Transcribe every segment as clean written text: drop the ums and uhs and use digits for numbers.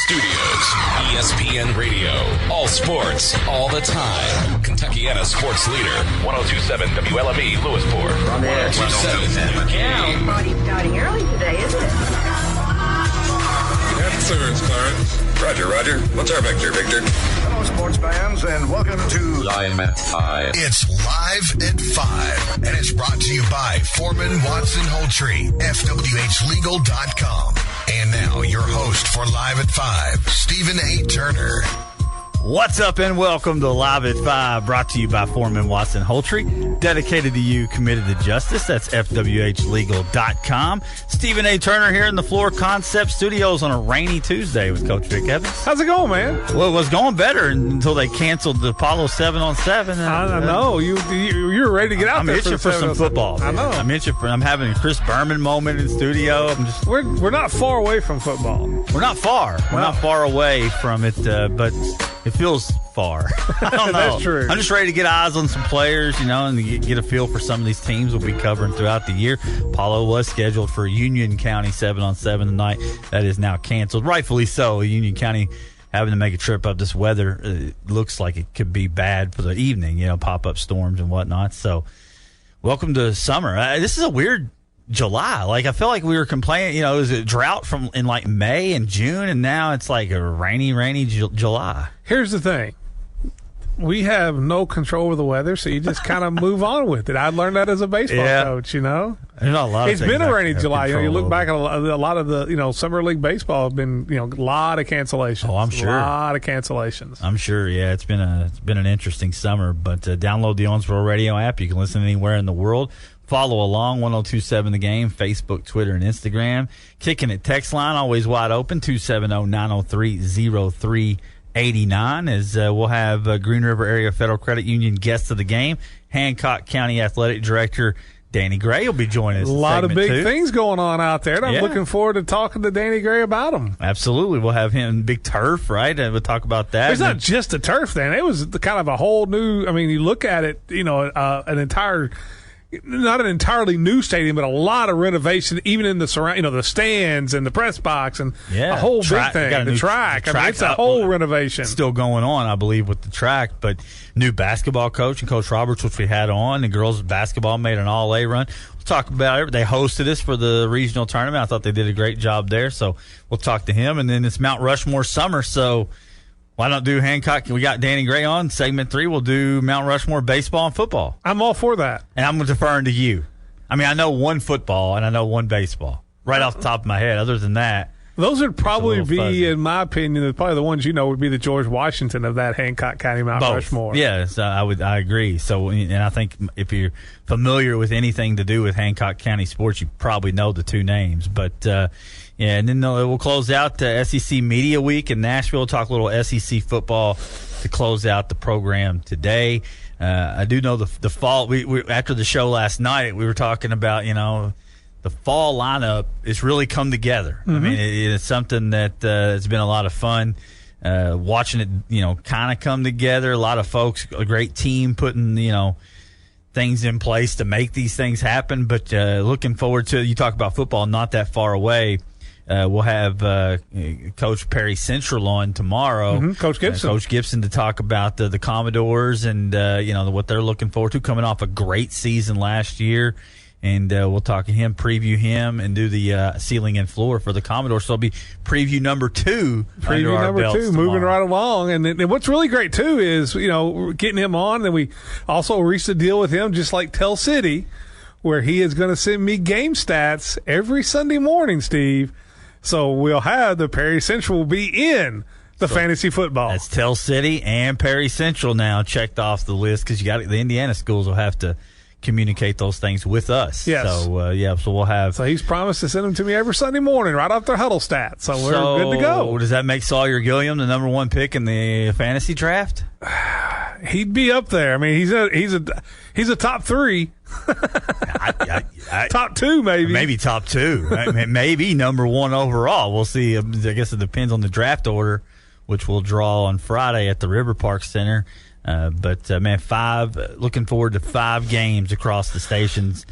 Studios, ESPN Radio, all sports, all the time. Kentuckiana sports leader, 102.7 WLME, Lewisport. 102.7 Yeah, starting early today, isn't it? That's Clarence. Roger. What's our vector, Victor? Hello, sports fans, and welcome to Live at 5. It's Live at 5, and it's brought to you by Foreman Watson Holtree, FWHLegal.com. And now, your host for Live at 5, Stephen A. Turner. What's up, and welcome to Live at 5, brought to you by Foreman Watson Holtree, dedicated to you, committed to justice. That's FWHLegal.com. Stephen A. Turner here in the Floor Concept Studios on a rainy Tuesday with Coach Vic Evans. How's it going, man? Well, it was going better until they canceled the Apollo 7-on-7. I know. You're ready to get out I'm there itching for some football. I know. I'm having a Chris Berman moment in the studio. We're not far away from football. We're not far. We're not far away from it, but it feels far. I don't know. That's true. I'm just ready to get eyes on some players, and get a feel for some of these teams we'll be covering throughout the year. Apollo was scheduled for Union County 7-on-7 tonight. That is now canceled. Rightfully so. Union County having to make a trip up. This weather looks like it could be bad for the evening, pop-up storms and whatnot. So welcome to summer. This is a weird July. I feel like we were complaining, it was a drought in May and June, and now it's like a rainy July. Here's the thing. We have no control over the weather, so you just kind of move on with it. I learned that as a baseball coach, There's not a lot of It's been a rainy July. You look over. back at a lot of the, Summer League baseball have been, a lot of cancellations. Oh, I'm sure. A lot of cancellations. I'm sure, yeah. It's been an interesting summer, but download the Owensboro Radio app. You can listen anywhere in the world. Follow along, 102.7 The Game, Facebook, Twitter, and Instagram. Kicking It text line, always wide open, 270-903-0389, as we'll have Green River Area Federal Credit Union guest of the game, Hancock County Athletic Director Danny Gray will be joining us. A lot of big things going on out there, and I'm looking forward to talking to Danny Gray about them. Absolutely. We'll have him, big turf, right? And we'll talk about that. It's not just a turf, Dan. It was kind of a whole new, you look at it, not an entirely new stadium, but a lot of renovation, even in the surround, the stands and the press box and a whole big thing. The track. It's a whole renovation. Still going on, I believe, with the track, but new basketball coach and Coach Roberts, which we had on. The girls basketball made an all-A run. We'll talk about it. They hosted us for the regional tournament. I thought they did a great job there, so we'll talk to him. And then it's Mount Rushmore summer, so why not do Hancock? We got Danny Gray on. Segment 3, we'll do Mount Rushmore baseball and football. I'm all for that. And I'm deferring to you. I know one football and I know one baseball right off the top of my head. Other than that, those would probably be, fuzzy. in my opinion, probably the ones would be the George Washington of that Hancock County Mount Rushmore. Yes, I agree. So, and I think if you're familiar with anything to do with Hancock County sports, you probably know the two names. But and then we'll close out SEC Media Week in Nashville. Talk a little SEC football to close out the program today. I do know the fall. We after the show last night, we were talking about the fall lineup has really come together. Mm-hmm. It's something that has been a lot of fun watching it. Kind of come together. A lot of folks, a great team putting things in place to make these things happen. But looking forward to, you talk about football not that far away. We'll have Coach Perry Central on tomorrow. Mm-hmm. Coach Gibson to talk about the Commodores and what they're looking forward to, coming off a great season last year. And we'll talk to him, preview him, and do the ceiling and floor for the Commodores. So it'll be preview number 2. Moving right along. And what's really great, too, is, getting him on. And we also reached a deal with him, just like Tell City, where he is going to send me game stats every Sunday morning, Steve. So we'll have the Perry Central will be in the fantasy football. That's Tell City and Perry Central now checked off the list, because the Indiana schools will have to communicate those things with us. Yes. So, so we'll have. So he's promised to send them to me every Sunday morning right off their huddle stats. So we're good to go. Does that make Sawyer Gilliam the number 1 pick in the fantasy draft? He'd be up there. He's a top 3. Top 2, maybe. Maybe top 2. Maybe number 1 overall. We'll see. I guess it depends on the draft order, which we'll draw on Friday at the River Park Center. But looking forward to 5 games across the stations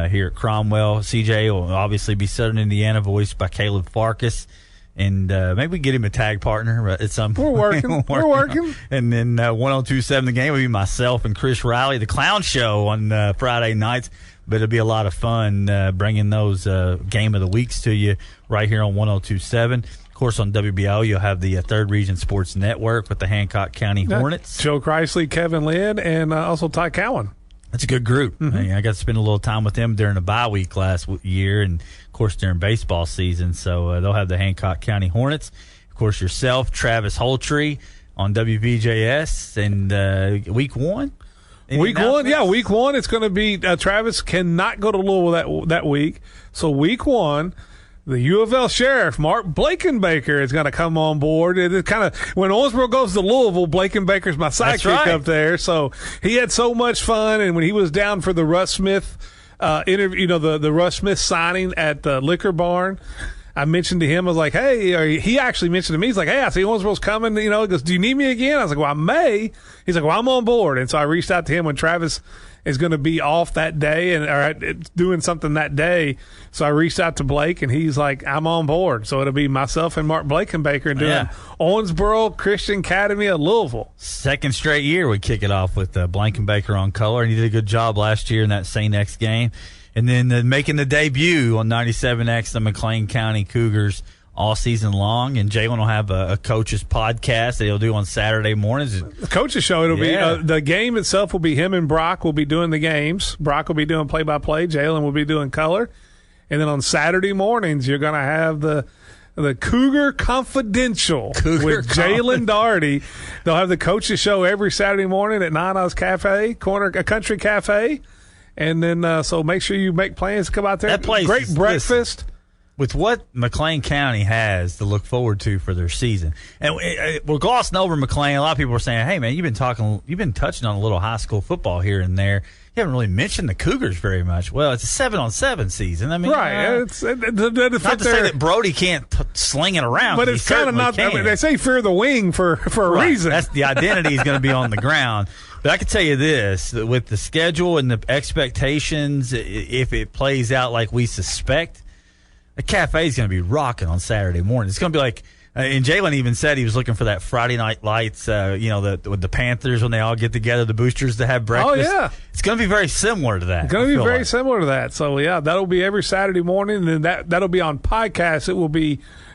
here at Cromwell. CJ will obviously be Southern Indiana, voiced by Caleb Farkas. And maybe we get him a tag partner at some point. We're working. And then 1027 The Game will be myself and Chris Riley, the Clown Show on Friday nights. But it'll be a lot of fun bringing those Game of the Weeks to you right here on 1027. Of course, on WBO, you'll have the Third Region Sports Network with the Hancock County Hornets. Joe Chrysley, Kevin Lynn, and also Ty Cowan. That's a good group. Mm-hmm. I got to spend a little time with them during the bye week last year and, of course, during baseball season. So they'll have the Hancock County Hornets. Of course, yourself, Travis Holtree on WVJS. And week one? Week one. It's going to be Travis cannot go to Louisville that week. So week one, the U of L sheriff, Mark Blakenbaker, is going to come on board. It kind of, when Owensboro goes to Louisville, Blakenbaker's my sidekick up there. So he had so much fun. And when he was down for the Russ Smith interview, the Russ Smith signing at the Liquor Barn, I mentioned to him, I was like, hey, or he actually mentioned to me, he's like, hey, I see Owensboro's coming. He goes, do you need me again? I was like, well, I may. He's like, well, I'm on board. And so I reached out to him when Travis is going to be off that day or doing something that day. So I reached out to Blake, and he's like, I'm on board. So it'll be myself and Mark Blakenbaker doing Owensboro Christian Academy of Louisville. Second straight year we kick it off with Blakenbaker on color, and he did a good job last year in that St. X game. And then making the debut on 97X, the McLean County Cougars all season long. And Jalen will have a coach's podcast that he'll do on Saturday mornings. The coach's show, it'll be the game itself will be him and Brock will be doing the games. Brock will be doing play-by-play. Jalen will be doing color. And then on Saturday mornings, you're going to have the Cougar Confidential with Jalen Daugherty. They'll have the coach's show every Saturday morning at Nana's Cafe, Country Cafe. And then, so make sure you make plans to come out there. That place great breakfast. Listen, with what McLean County has to look forward to for their season, and we're glossing over McLean. A lot of people are saying, "Hey, man, you've been touching on a little high school football here and there. You haven't really mentioned the Cougars very much." Well, it's a 7-on-7 season. I mean, right? not to say that Brody can't sling it around, but it's kind of not. I mean, they say fear the wing for a reason. That's the identity is going to be on the ground. But I can tell you this, with the schedule and the expectations, if it plays out like we suspect, the cafe is going to be rocking on Saturday morning. It's going to be like, and Jalen even said he was looking for that Friday Night Lights, with the Panthers when they all get together, the boosters to have breakfast. Oh, yeah. It's going to be very similar to that. It's going to be very similar to that. So, yeah, that'll be every Saturday morning, and then that'll be on podcast.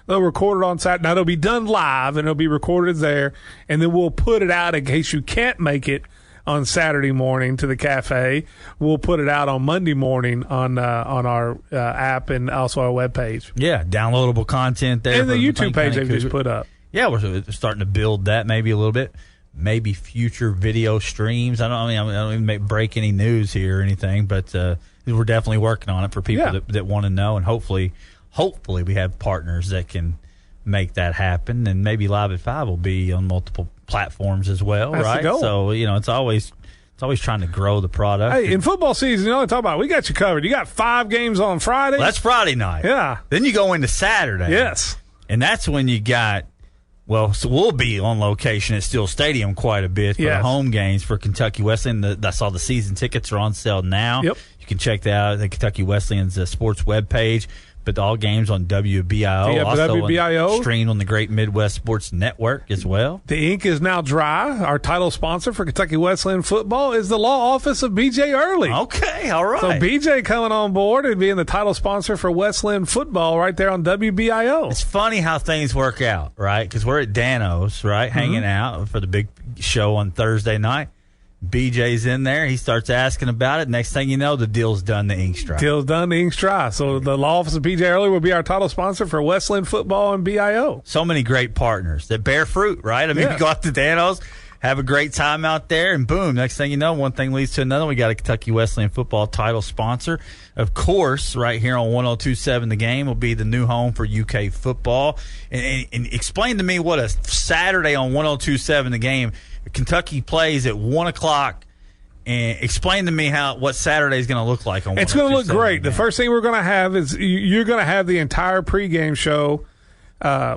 They'll record it on Saturday. Now, it'll be done live, and it'll be recorded there, and then we'll put it out in case you can't make it on Saturday morning to the cafe. We'll put it out on Monday morning on our app and also our webpage. Yeah, downloadable content there. And the YouTube page they've just put up. Yeah, we're starting to build that maybe a little bit. Maybe future video streams. I don't even break any news here or anything, but we're definitely working on it for people that want to know, and hopefully we have partners that can make that happen, and maybe Live at 5 will be on multiple platforms as well. That's right? The goal. So it's always trying to grow the product. Hey, in football season, talk about we got you covered. You got 5 games on Friday. Well, that's Friday night. Yeah. Then you go into Saturday. Yes. And that's when you got. Well, so we'll be on location at Steel Stadium quite a bit for the home games for Kentucky Wesleyan. I saw the season tickets are on sale now. Yep. You can check that out at the Kentucky Wesleyan's sports webpage. But all games on WBIO, WBIO, streamed on the Great Midwest Sports Network as well. The ink is now dry. Our title sponsor for Kentucky Wesleyan football is the law office of B.J. Early. Okay, all right. So B.J. coming on board and being the title sponsor for Wesleyan football right there on WBIO. It's funny how things work out, right? Because we're at Dano's, right, hanging out for the big show on Thursday night. BJ's in there. He starts asking about it. Next thing you know, the deal's done. The ink's dry. Deal's done. The ink's dry. So the law office of BJ Early will be our title sponsor for Wesleyan football and BIO. So many great partners that bear fruit, right? I mean, you go out to Dano's, have a great time out there, and boom, next thing you know, one thing leads to another. We got a Kentucky Wesleyan football title sponsor. Of course, right here on 102.7 The Game will be the new home for UK football. And explain to me what a Saturday on 102.7 The Game, Kentucky plays at 1 o'clock, and explain to me what Saturday is going to look like on 102.7. It's going to look great. The first thing we're going to have is you're going to have the entire pregame show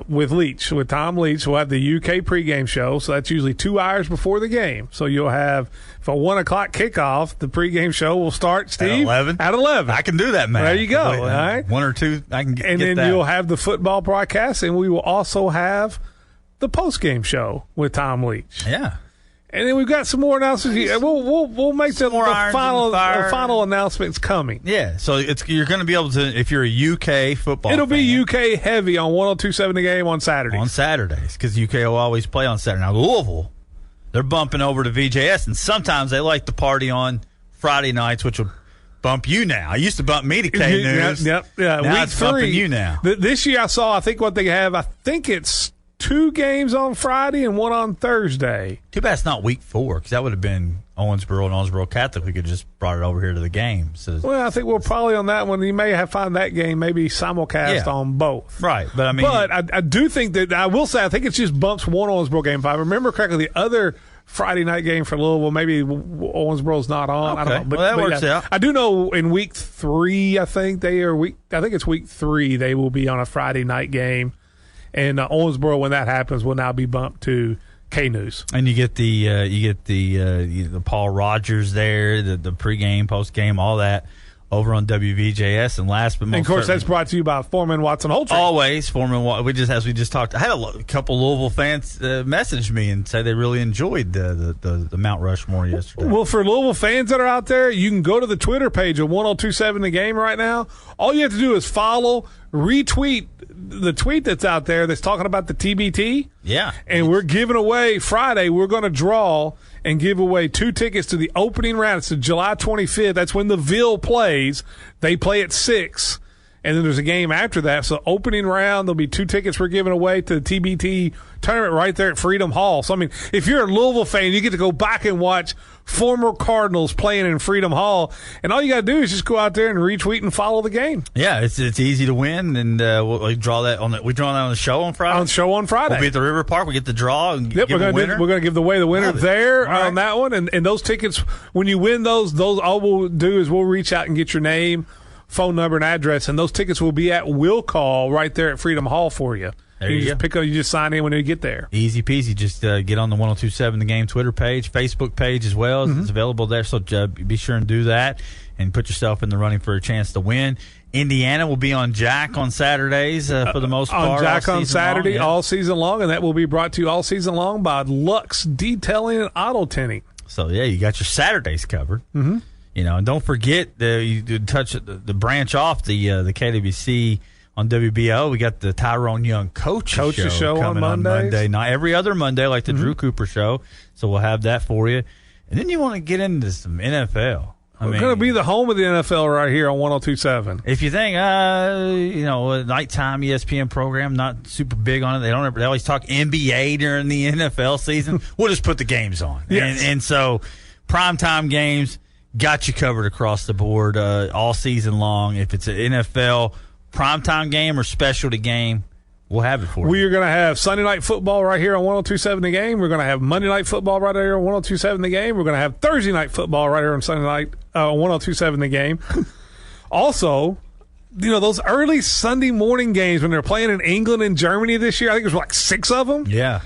with Leach, with Tom Leach. We'll have the UK pregame show, so that's usually 2 hours before the game. So you'll have, for 1 o'clock kickoff, the pregame show will start, Steve. At 11? I can do that, man. There you go. All right. 1 or 2, I can get that. And then you'll have the football broadcast, and we will also have the postgame show with Tom Leach. Yeah. And then we've got some more announcements. We'll make the final announcements coming. Yeah, so you're going to be able to, if you're a UK football It'll fan, be UK heavy on 102.7 The Game on Saturdays. On Saturdays, because UK will always play on Saturday. Now, Louisville, they're bumping over to VJS, and sometimes they like to party on Friday nights, which will bump you now. I used to bump me to K News. Yep. Now Week it's bumping you now. This year I think what they have, I think it's 2 games on Friday and 1 on Thursday. Too bad it's not week 4, because that would have been Owensboro and Owensboro Catholic. We could have just brought it over here to the game. So, well, I think we'll probably on that one. You may have find that game maybe simulcast on both. Right, but I mean, I do think that I will say I think it's just bumps one Owensboro game. If I remember correctly, the other Friday night game for Louisville, maybe Owensboro's not on. Okay. I don't know. That works out. I do know in week 3, I think it's week 3 they will be on a Friday night game. And Owensboro, when that happens, will now be bumped to K News. And you get the Paul Rogers there, the pregame, postgame, all that over on WVJS. And last but most, and of course, that's brought to you by Foreman Watson Holtree. Always Foreman. As we just talked, I had a couple Louisville fans message me and say they really enjoyed the Mount Rushmore yesterday. Well, for Louisville fans that are out there, you can go to the Twitter page of 102.7 The Game right now. All you have to do is follow, retweet the tweet that's out there that's talking about the TBT. Yeah. And we're giving away Friday. We're going to draw and give away 2 tickets to the opening round. It's July 25th. That's when the Ville plays. They play at 6. And then there's a game after that. So opening round, there'll be 2 tickets we're giving away to the TBT tournament right there at Freedom Hall. So, I mean, if you're a Louisville fan, you get to go back and watch former Cardinals playing in Freedom Hall. And all you got to do is just go out there and retweet and follow the game. Yeah, it's easy to win. And we'll draw that on we draw that on the show on Friday? On the show on Friday. We'll be at the River Park. We get the draw and we're going to give away the winner there on that one. And those tickets, when you win those all we'll do is we'll reach out and get your name, phone number, and address, and those tickets will be at Will Call right there at Freedom Hall for you. There you just pick up. You just sign in when you get there. Easy peasy. Just get on the 102.7 The Game Twitter page, Facebook page as well. Mm-hmm. It's available there, so be sure and do that and put yourself in the running for a chance to win. Indiana will be on Jack on Saturdays for the most part. On Jack on Saturday long, all season long, and that will be brought to you all season long by Lux Detailing and Auto Tinting. So, yeah, you got your Saturdays covered. Mm-hmm. You know, and don't forget you touch the branch off the KWC on WBO. We got the Tyrone Young Coach's show coming on Monday night, every other Monday, like the Drew Cooper show. So we'll have that for you. And then you want to get into some NFL. We're going to be the home of the NFL right here on 102.7. If you think, a nighttime ESPN program, not super big on it. They always talk NBA during the NFL season. We'll just put the games on. Yes. And so primetime games. Got you covered across the board all season long. If it's an NFL primetime game or specialty game, we'll have it for you. We are going to have Sunday Night Football right here on 102.7 The Game. We're going to have Monday Night Football right here on 102.7 The Game. We're going to have Thursday Night Football right here on Sunday night on 102.7 The Game. Also, you know, those early Sunday morning games when they're playing in England and Germany this year, I think there's like 6 of them. Yeah.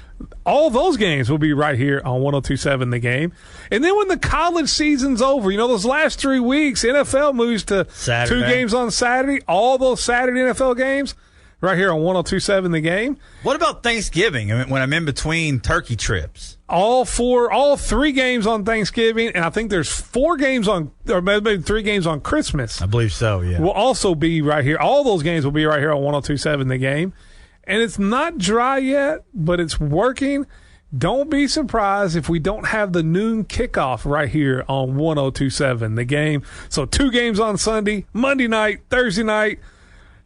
All those games will be right here on 102.7 The Game. And then when the college season's over, you know, those last 3 weeks, NFL moves to Saturday. 2 games on Saturday. All those Saturday NFL games right here on 102.7 The Game. What about Thanksgiving? I mean, when I'm in between turkey trips? All 3 games on Thanksgiving, and I think there's 4 games on, or maybe 3 games on Christmas. I believe so, yeah. Will also be right here. All those games will be right here on 102.7 The Game. And it's not dry yet, but it's working. Don't be surprised if we don't have the noon kickoff right here on 102.7 The Game. So 2 games on Sunday, Monday night, Thursday night,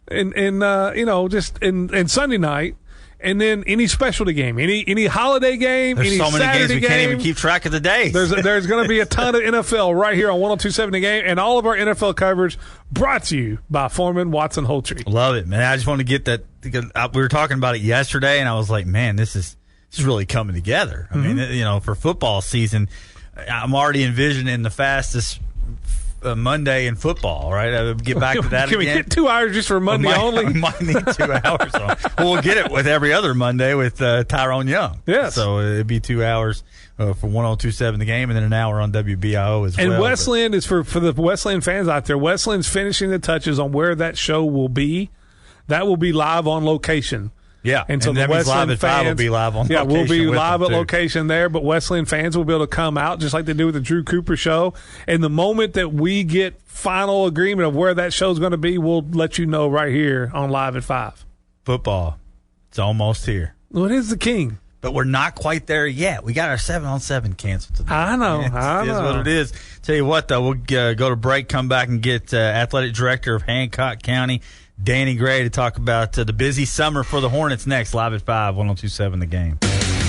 and Sunday night. And then any specialty game, any holiday game, There's any so many Saturday games we game. can't even keep track of the days. There's going to be a ton of NFL right here on 102.7 The Game, and all of our NFL coverage brought to you by Foreman Watson Holtree. Love it, man. I just want to get that because we were talking about it yesterday, and I was like, man, this is really coming together. I mean, you know, for football season, I'm already envisioning the fastest Monday in football, right? Get back to that Can again. we get 2 hours just for Monday only? We might need 2 hours. Well, we'll get it with every other Monday with Tyrone Young. Yes. So it'd be 2 hours for 102.7 The Game, and then an hour on WBIO as well. And Westland is for the Westland fans out there. Westland's finishing the touches on where that show will be. That will be live on location. Yeah, and so that the means Westland Live at fans 5 will be live on location. Yeah, we'll be with live them at too. location there, but Westland fans will be able to come out just like they do with the Drew Cooper show. And the moment that we get final agreement of where that show's going to be, we'll let you know right here on Live at 5. Football, it's almost here. Well, it is the king. But we're not quite there yet. We got our 7-on-7 canceled today. I know. It is what it is. Tell you what, though, we'll go to break, come back, and get Athletic Director of Hancock County, Danny Gray, to talk about the busy summer for the Hornets next. Live at 5, 102.7 The Game.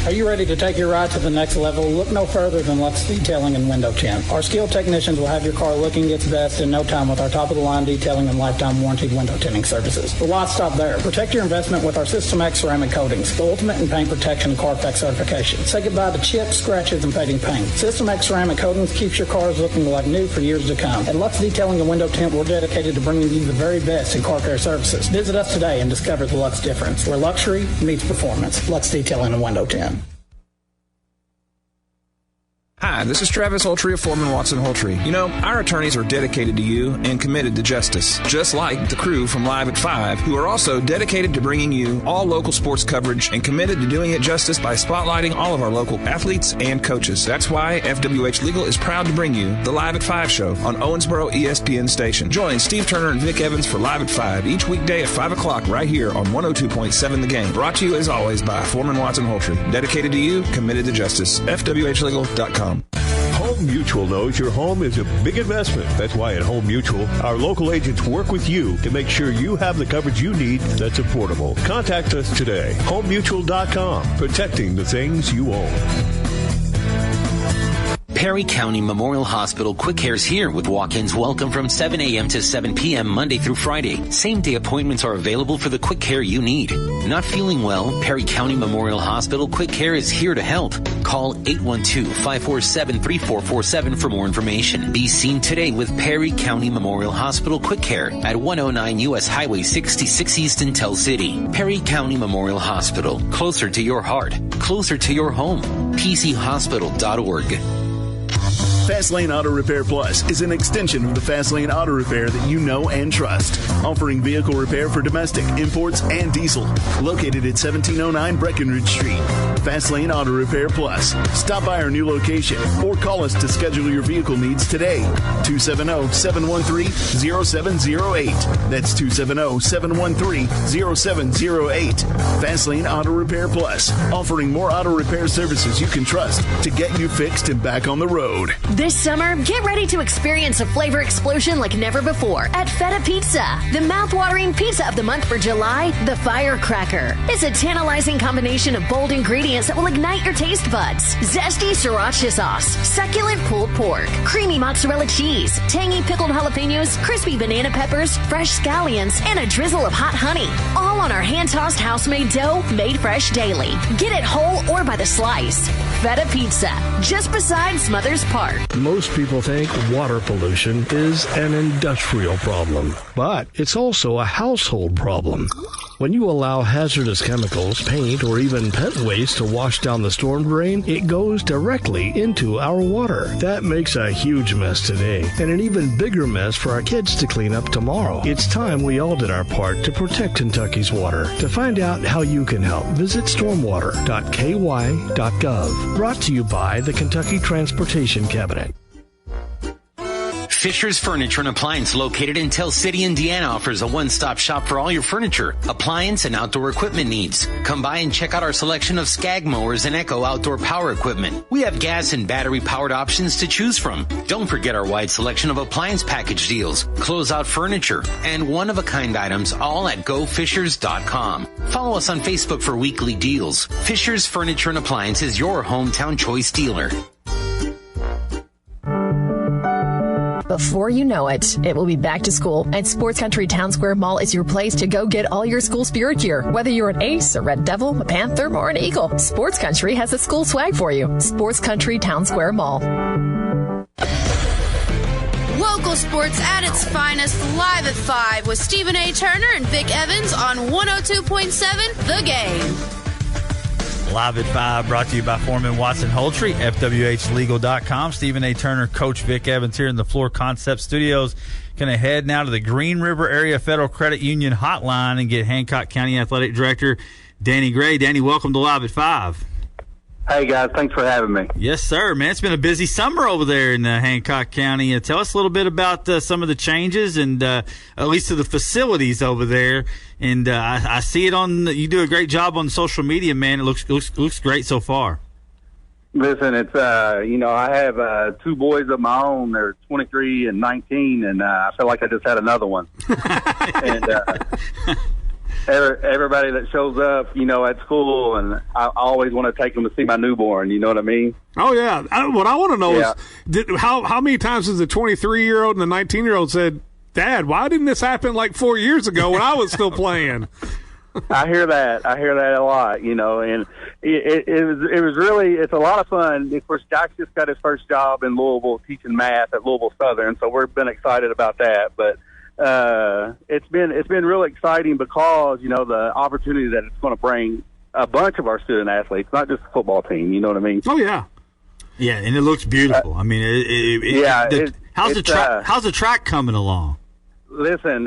Are you ready to take your ride to the next level? Look no further than Lux Detailing and Window Tint. Our skilled technicians will have your car looking its best in no time with our top-of-the-line detailing and lifetime warranted window tinting services. But why stop there? Protect your investment with our System X ceramic coatings, the ultimate in paint protection and Carfax certification. Say goodbye to chips, scratches, and fading paint. System X ceramic coatings keeps your cars looking like new for years to come. At Lux Detailing and Window Tint, we're dedicated to bringing you the very best in car care services. Visit us today and discover the Lux difference, where luxury meets performance. Lux Detailing and Window Tint. Hi, this is Travis Holtree of Foreman Watson Holtree. You know, our attorneys are dedicated to you and committed to justice, just like the crew from Live at 5, who are also dedicated to bringing you all local sports coverage and committed to doing it justice by spotlighting all of our local athletes and coaches. That's why FWH Legal is proud to bring you the Live at 5 show on Owensboro ESPN station. Join Steve Turner and Vic Evans for Live at 5 each weekday at 5 o'clock right here on 102.7 The Game. Brought to you, as always, by Foreman Watson Holtree. Dedicated to you, committed to justice. FWHlegal.com. Home Mutual knows your home is a big investment. That's why at Home Mutual, our local agents work with you to make sure you have the coverage you need that's affordable. Contact us today. HomeMutual.com. Protecting the things you own. Perry County Memorial Hospital Quick Care's here with walk-ins welcome from 7 a.m. to 7 p.m. Monday through Friday. Same-day appointments are available for the quick care you need. Not feeling well? Perry County Memorial Hospital Quick Care is here to help. Call 812-547-3447 for more information. Be seen today with Perry County Memorial Hospital Quick Care at 109 U.S. Highway 66 East in Tell City. Perry County Memorial Hospital. Closer to your heart. Closer to your home. PCHospital.org. Fastlane Auto Repair Plus is an extension of the Fastlane Auto Repair that you know and trust, offering vehicle repair for domestic, imports, and diesel. Located at 1709 Breckenridge Street. Fastlane Auto Repair Plus. Stop by our new location or call us to schedule your vehicle needs today. 270-713-0708. That's 270-713-0708. Fastlane Auto Repair Plus, offering more auto repair services you can trust to get you fixed and back on the road. This summer, get ready to experience a flavor explosion like never before at Feta Pizza. The mouth-watering pizza of the month for July, the Firecracker. It's a tantalizing combination of bold ingredients that will ignite your taste buds. Zesty sriracha sauce, succulent pulled pork, creamy mozzarella cheese, tangy pickled jalapenos, crispy banana peppers, fresh scallions, and a drizzle of hot honey. All on our hand-tossed house-made dough, made fresh daily. Get it whole or by the slice. Feta Pizza, just beside Smothers Park. Most people think water pollution is an industrial problem, but it's also a household problem. When you allow hazardous chemicals, paint, or even pet waste to wash down the storm drain, it goes directly into our water. That makes a huge mess today, and an even bigger mess for our kids to clean up tomorrow. It's time we all did our part to protect Kentucky's water. To find out how you can help, visit stormwater.ky.gov. Brought to you by the Kentucky Transportation Cabinet. Fisher's Furniture and Appliance, located in Tell City, Indiana, offers a one-stop shop for all your furniture, appliance, and outdoor equipment needs. Come by and check out our selection of Skag mowers and Echo outdoor power equipment. We have gas and battery-powered options to choose from. Don't forget our wide selection of appliance package deals, closeout furniture, and one-of-a-kind items, all at GoFishers.com. Follow us on Facebook for weekly deals. Fisher's Furniture and Appliance is your hometown choice dealer. Before you know it, it will be back to school, and Sports Country Town Square Mall is your place to go get all your school spirit gear. Whether you're an Ace, a Red Devil, a Panther, or an Eagle, Sports Country has the school swag for you. Sports Country Town Square Mall. Local sports at its finest, live at 5 with Stephen A. Turner and Vic Evans on 102.7 The Game. Live at 5, brought to you by Foreman Watson Holtry, FWHlegal.com. Stephen A. Turner, Coach Vic Evans here in the Floor Concept Studios. Going to head now to the Green River Area Federal Credit Union hotline and get Hancock County Athletic Director Danny Gray. Danny, welcome to Live at 5. Hey, guys. Thanks for having me. Yes, sir. Man, it's been a busy summer over there in Hancock County. Tell us a little bit about some of the changes and at least to the facilities over there. And I see it you do a great job on social media, man. It looks great so far. Listen, it's, I have 2 boys of my own. They're 23 and 19, and I feel like I just had another one. And everybody that shows up, at school, and I always want to take them to see my newborn. You know what I mean? Oh, yeah. What I want to know is how many times has the 23-year-old and the 19-year-old said, Dad, why didn't this happen like 4 years ago when I was still playing? I hear that a lot, and it was really, it's a lot of fun. Of course, Jack just got his first job in Louisville teaching math at Louisville Southern, so we've been excited about that. But it's been really exciting because the opportunity that it's going to bring a bunch of our student athletes, not just the football team. You know what I mean? Oh yeah, yeah, and it looks beautiful. I mean, how's the track coming along? Listen,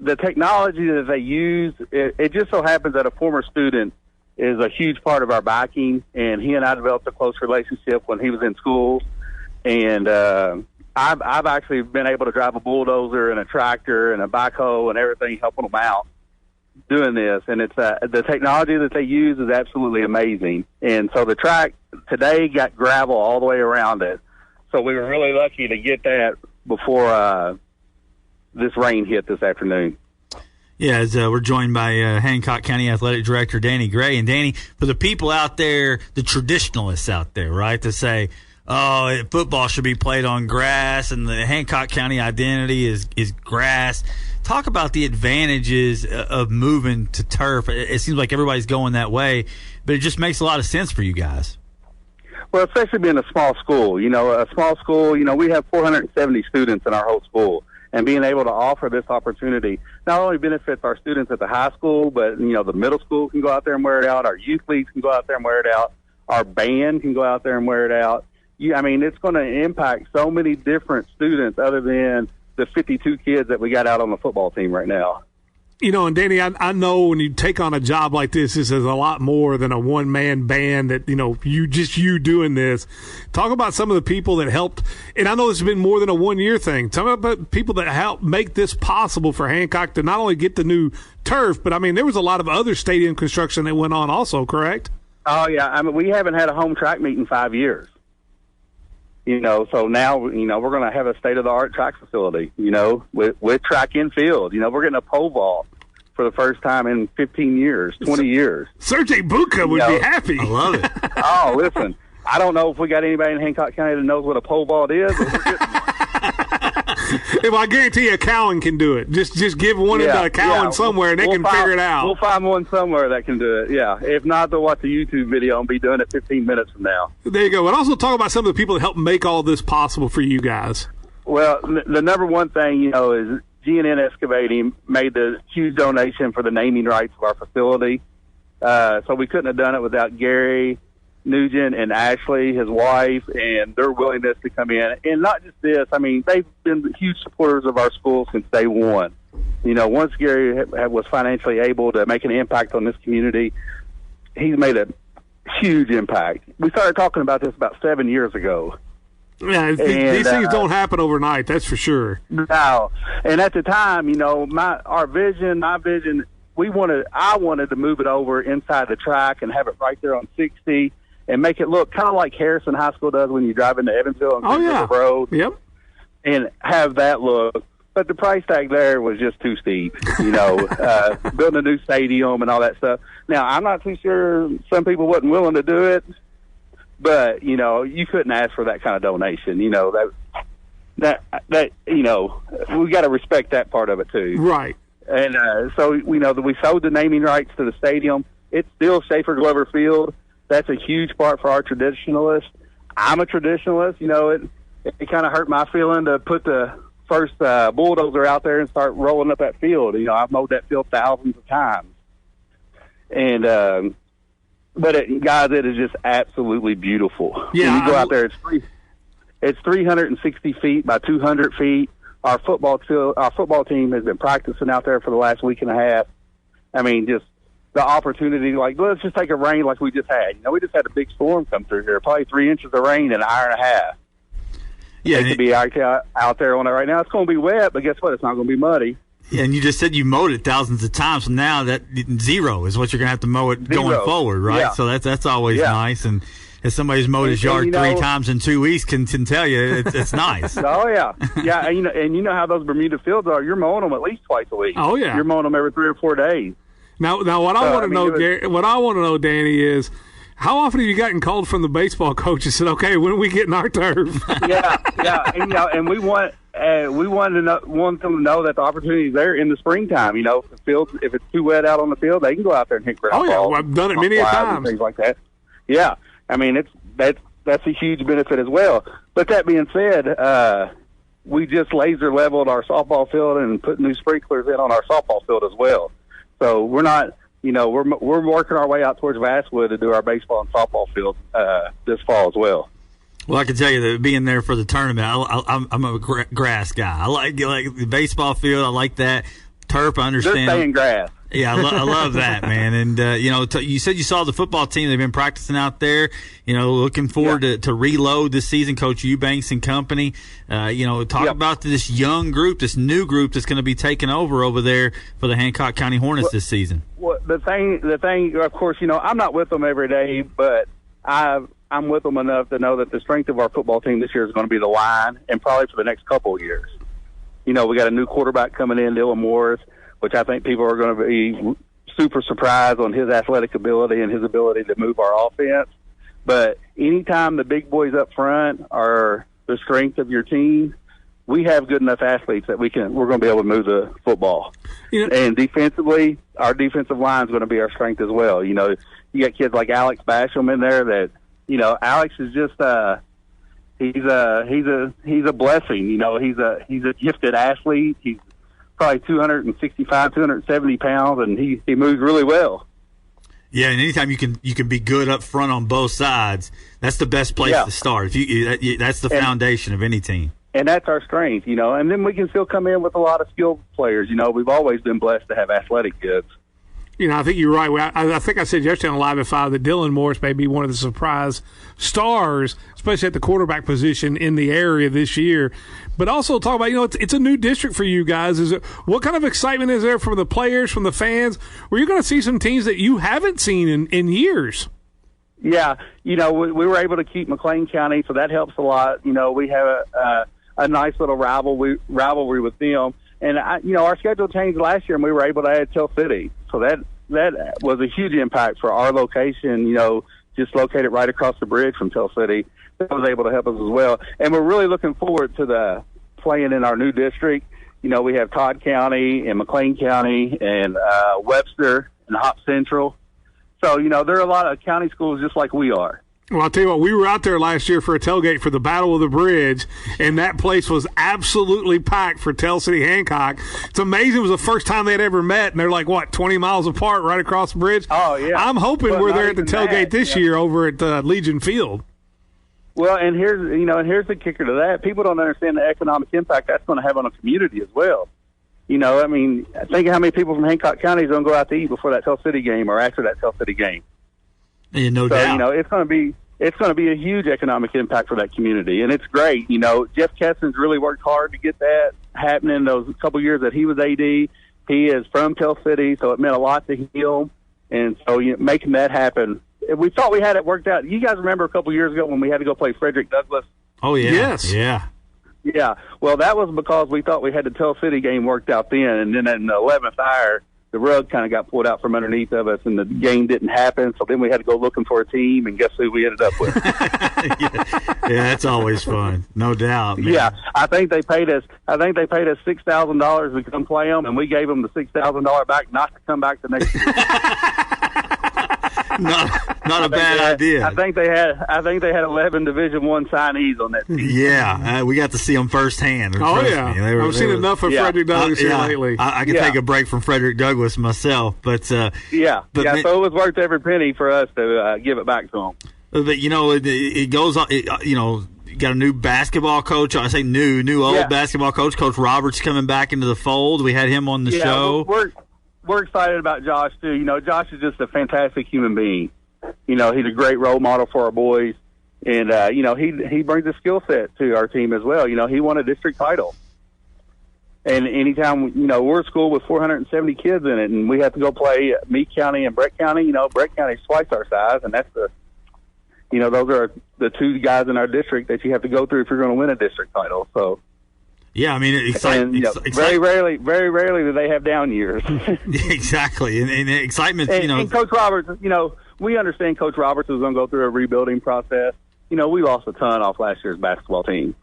the technology that they use, it just so happens that a former student is a huge part of our backing, and he and I developed a close relationship when he was in school. And I've actually been able to drive a bulldozer and a tractor and a backhoe and everything, helping them out doing this. And it's the technology that they use is absolutely amazing. And so the track today got gravel all the way around it. So we were really lucky to get that before this rain hit this afternoon. Yeah, as we're joined by Hancock County Athletic Director Danny Gray. And Danny, for the people out there, the traditionalists out there, right, to say, oh, football should be played on grass and the Hancock County identity is grass. Talk about the advantages of moving to turf. It seems like everybody's going that way, but it just makes a lot of sense for you guys. Well, especially being a small school. We have 470 students in our whole school. And being able to offer this opportunity not only benefits our students at the high school, but, the middle school can go out there and wear it out. Our youth leagues can go out there and wear it out. Our band can go out there and wear it out. It's going to impact so many different students other than the 52 kids that we got out on the football team right now. And Danny, I know when you take on a job like this is a lot more than a one-man band that, you doing this. Talk about some of the people that helped, and I know this has been more than a one-year thing. Tell me about people that helped make this possible for Hancock to not only get the new turf, but, there was a lot of other stadium construction that went on also, correct? Oh, yeah. We haven't had a home track meet in 5 years. So now, we're going to have a state-of-the-art track facility, with track in field. We're getting a pole vault for the first time in 15 years, 20 years. Sergey Buka would be happy. I love it. Oh, listen, I don't know if we got anybody in Hancock County that knows what a pole vault is. But we're getting If I guarantee you, Cowan can do it. Just give one to Cowan somewhere, and they can figure it out. We'll find one somewhere that can do it, yeah. If not, they'll watch a YouTube video and be doing it 15 minutes from now. There you go. And also talk about some of the people that helped make all this possible for you guys. Well, the number one thing, is G&N Excavating made the huge donation for the naming rights of our facility. So we couldn't have done it without Gary Nugent and Ashley, his wife, and their willingness to come in. And not just this, they've been huge supporters of our school since day one. Once Gary was financially able to make an impact on this community, he's made a huge impact. We started talking about this about 7 years ago. Yeah, these things don't happen overnight, that's for sure. No. And at the time, my vision, I wanted to move it over inside the track and have it right there on 60 and make it look kind of like Harrison High School does when you drive into Evansville on River Road. Yep. And have that look. But the price tag there was just too steep, building a new stadium and all that stuff. Now, I'm not too sure some people wasn't willing to do it, but, you couldn't ask for that kind of donation. We got to respect that part of it too. Right. And so we know that we sold the naming rights to the stadium. It's still Schaefer Glover Field. That's a huge part for our traditionalists. I'm a traditionalist. it kind of hurt my feeling to put the first bulldozer out there and start rolling up that field. You know, I've mowed that field thousands of times. And, but guys, it is just absolutely beautiful. Yeah, when you go out there, it's 360 feet by 200 feet. Our football team has been practicing out there for the last week and a half. I mean, just the opportunity, like, let's just take a rain like we just had. You know, we just had a big storm come through here, probably 3 inches of rain in an hour and a half. Yeah, it could be out there on it right now. It's going to be wet, but guess what? It's not going to be muddy. Yeah, and you just said you mowed it thousands of times. So now that 0 is what you're going to have to mow it going forward, right? Yeah. So that's always nice. And as somebody who's mowed his yard 3 times in 2 weeks can tell you it's nice. Oh yeah, yeah. And you know how those Bermuda fields are. You're mowing them at least twice a week. Oh yeah, you're mowing them every 3 or 4 days. Now what I want to know, Danny, is how often have you gotten called from the baseball coach and said, "Okay, when are we getting our turf?" yeah, and we want them to know that the opportunity is there in the springtime. You know, if it's too wet out on the field, they can go out there and hit ground balls. Well, I've done it many times. Things like that. Yeah, I mean that's a huge benefit as well. But that being said, we just laser leveled our softball field and put new sprinklers in on our softball field as well. So we're not, we're working our way out towards Basswood to do our baseball and softball field this fall as well. Well, I can tell you that being there for the tournament, I'm a grass guy. I like the baseball field. I like that turf. I understand. Just staying grass. Yeah, I love that, man. And you said you saw the football team. They've been practicing out there. Looking forward to reload this season. Coach Eubanks and company. Talk about this young group, this new group that's going to be taking over there for the Hancock County Hornets this season. Well, the thing, of course, I'm not with them every day, but I'm with them enough to know that the strength of our football team this year is going to be the line, and probably for the next couple of years. We got a new quarterback coming in, Dylan Morris, which I think people are going to be super surprised on his athletic ability and his ability to move our offense. But anytime the big boys up front are the strength of your team, we have good enough athletes that we're going to be able to move the football. And defensively, our defensive line is going to be our strength as well. You got kids like Alex Basham in there that, Alex is just he's a blessing. He's a gifted athlete. He's probably 265, 270 pounds, and he moves really well. Yeah, and anytime you can be good up front on both sides, that's the best place to start. That's the foundation of any team. And that's our strength, and then we can still come in with a lot of skilled players. We've always been blessed to have athletic kids. I think you're right. I think I said yesterday on Live at 5 that Dylan Morris may be one of the surprise stars, especially at the quarterback position in the area this year. But also talk about, it's a new district for you guys. What kind of excitement is there from the players, from the fans? Where you're going to see some teams that you haven't seen in years? Yeah, we were able to keep McLean County, so that helps a lot. We have a nice little rivalry with them. And, our schedule changed last year, and we were able to add Tell City. So that was a huge impact for our location, just located right across the bridge from Tell City. That was able to help us as well. And we're really looking forward to the playing in our new district. We have Todd County and McLean County and Webster and Hop Central. So, there are a lot of county schools just like we are. Well, I'll tell you what, we were out there last year for a tailgate for the Battle of the Bridge, and that place was absolutely packed for Tell City Hancock. It's amazing. It was the first time they'd ever met, and they're 20 miles apart right across the bridge? Oh, yeah. I'm hoping we're there at the tailgate this year over at Legion Field. Well, and here's the kicker to that. People don't understand the economic impact that's going to have on a community as well. Think of how many people from Hancock County is going to go out to eat before that Tell City game or after that Tell City game. Yeah, no doubt. It's going to be a huge economic impact for that community, and it's great. Jeff Kessin's really worked hard to get that happening those couple years that he was AD. He is from Tell City, so it meant a lot to him, and so making that happen. We thought we had it worked out. You guys remember a couple years ago when we had to go play Frederick Douglass? Oh, yeah. Yes. Yeah. Yeah. Well, that was because we thought we had the Tell City game worked out then, and then in the 11th hour, the rug kind of got pulled out from underneath of us, and the game didn't happen. So then we had to go looking for a team, and guess who we ended up with? Yeah, that's always fun, no doubt. Man. Yeah, I think they paid us $6,000 to come play them, and we gave them the $6,000 back not to come back the next year. not a bad idea. I think they had 11 Division I signees on that team. Yeah, we got to see them firsthand. I've seen enough of Frederick Douglass here lately. I could take a break from Frederick Douglass myself, but so it was worth every penny for us to give it back to them. But it goes on. You got a new basketball coach. I say new old basketball coach. Coach Roberts coming back into the fold. We had him on the show. We're excited about Josh too. Josh is just a fantastic human being. He's a great role model for our boys, and he brings a skill set to our team as well. He won a district title, and anytime we're a school with 470 kids in it, and we have to go play Meade County and Brett County. Brett County's twice our size, and that's those are the two guys in our district that you have to go through if you're going to win a district title. So. Yeah, I mean, very rarely do they have down years. Exactly, and excitement. And Coach Roberts, we understand Coach Roberts is going to go through a rebuilding process. We lost a ton off last year's basketball team.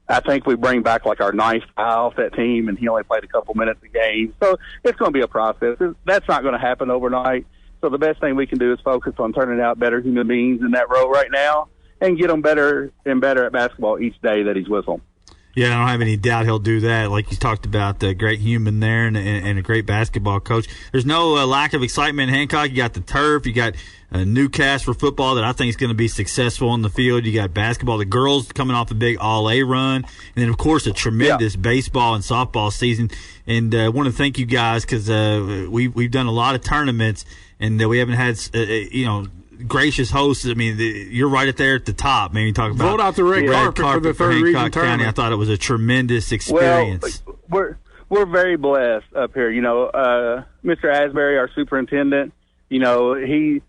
I think we bring back like our ninth guy off that team, and he only played a couple minutes a game. So it's going to be a process. That's not going to happen overnight. So the best thing we can do is focus on turning out better human beings in that role right now, and get them better and better at basketball each day that he's with them. Yeah, I don't have any doubt he'll do that. Like you talked about, a great human there and a great basketball coach. There's no lack of excitement in Hancock. You got the turf. You got a new cast for football that I think is going to be successful on the field. You got basketball. The girls coming off a big All-A run. And then, of course, a tremendous baseball and softball season. And I want to thank you guys because we've done a lot of tournaments, and we haven't had, gracious hosts. I mean, you're right up there at the top. Man, you talk about rolled out the red carpet for the third region tournament. I thought it was a tremendous experience. Well, we're very blessed up here. Mr. Asbury, our superintendent, he's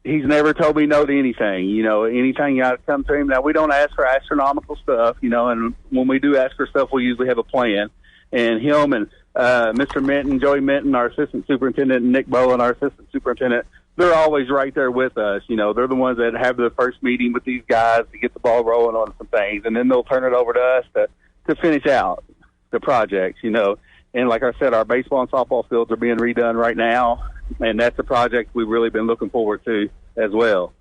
never told me no to anything. Anything you got to come to him. Now, we don't ask for astronomical stuff, and when we do ask for stuff, we usually have a plan. And him and Mr. Minton, Joey Minton, our assistant superintendent, and Nick Bowen, our assistant superintendent, they're always right there with us. They're the ones that have the first meeting with these guys to get the ball rolling on some things, and then they'll turn it over to us to finish out the projects, And like I said, our baseball and softball fields are being redone right now, and that's a project we've really been looking forward to as well.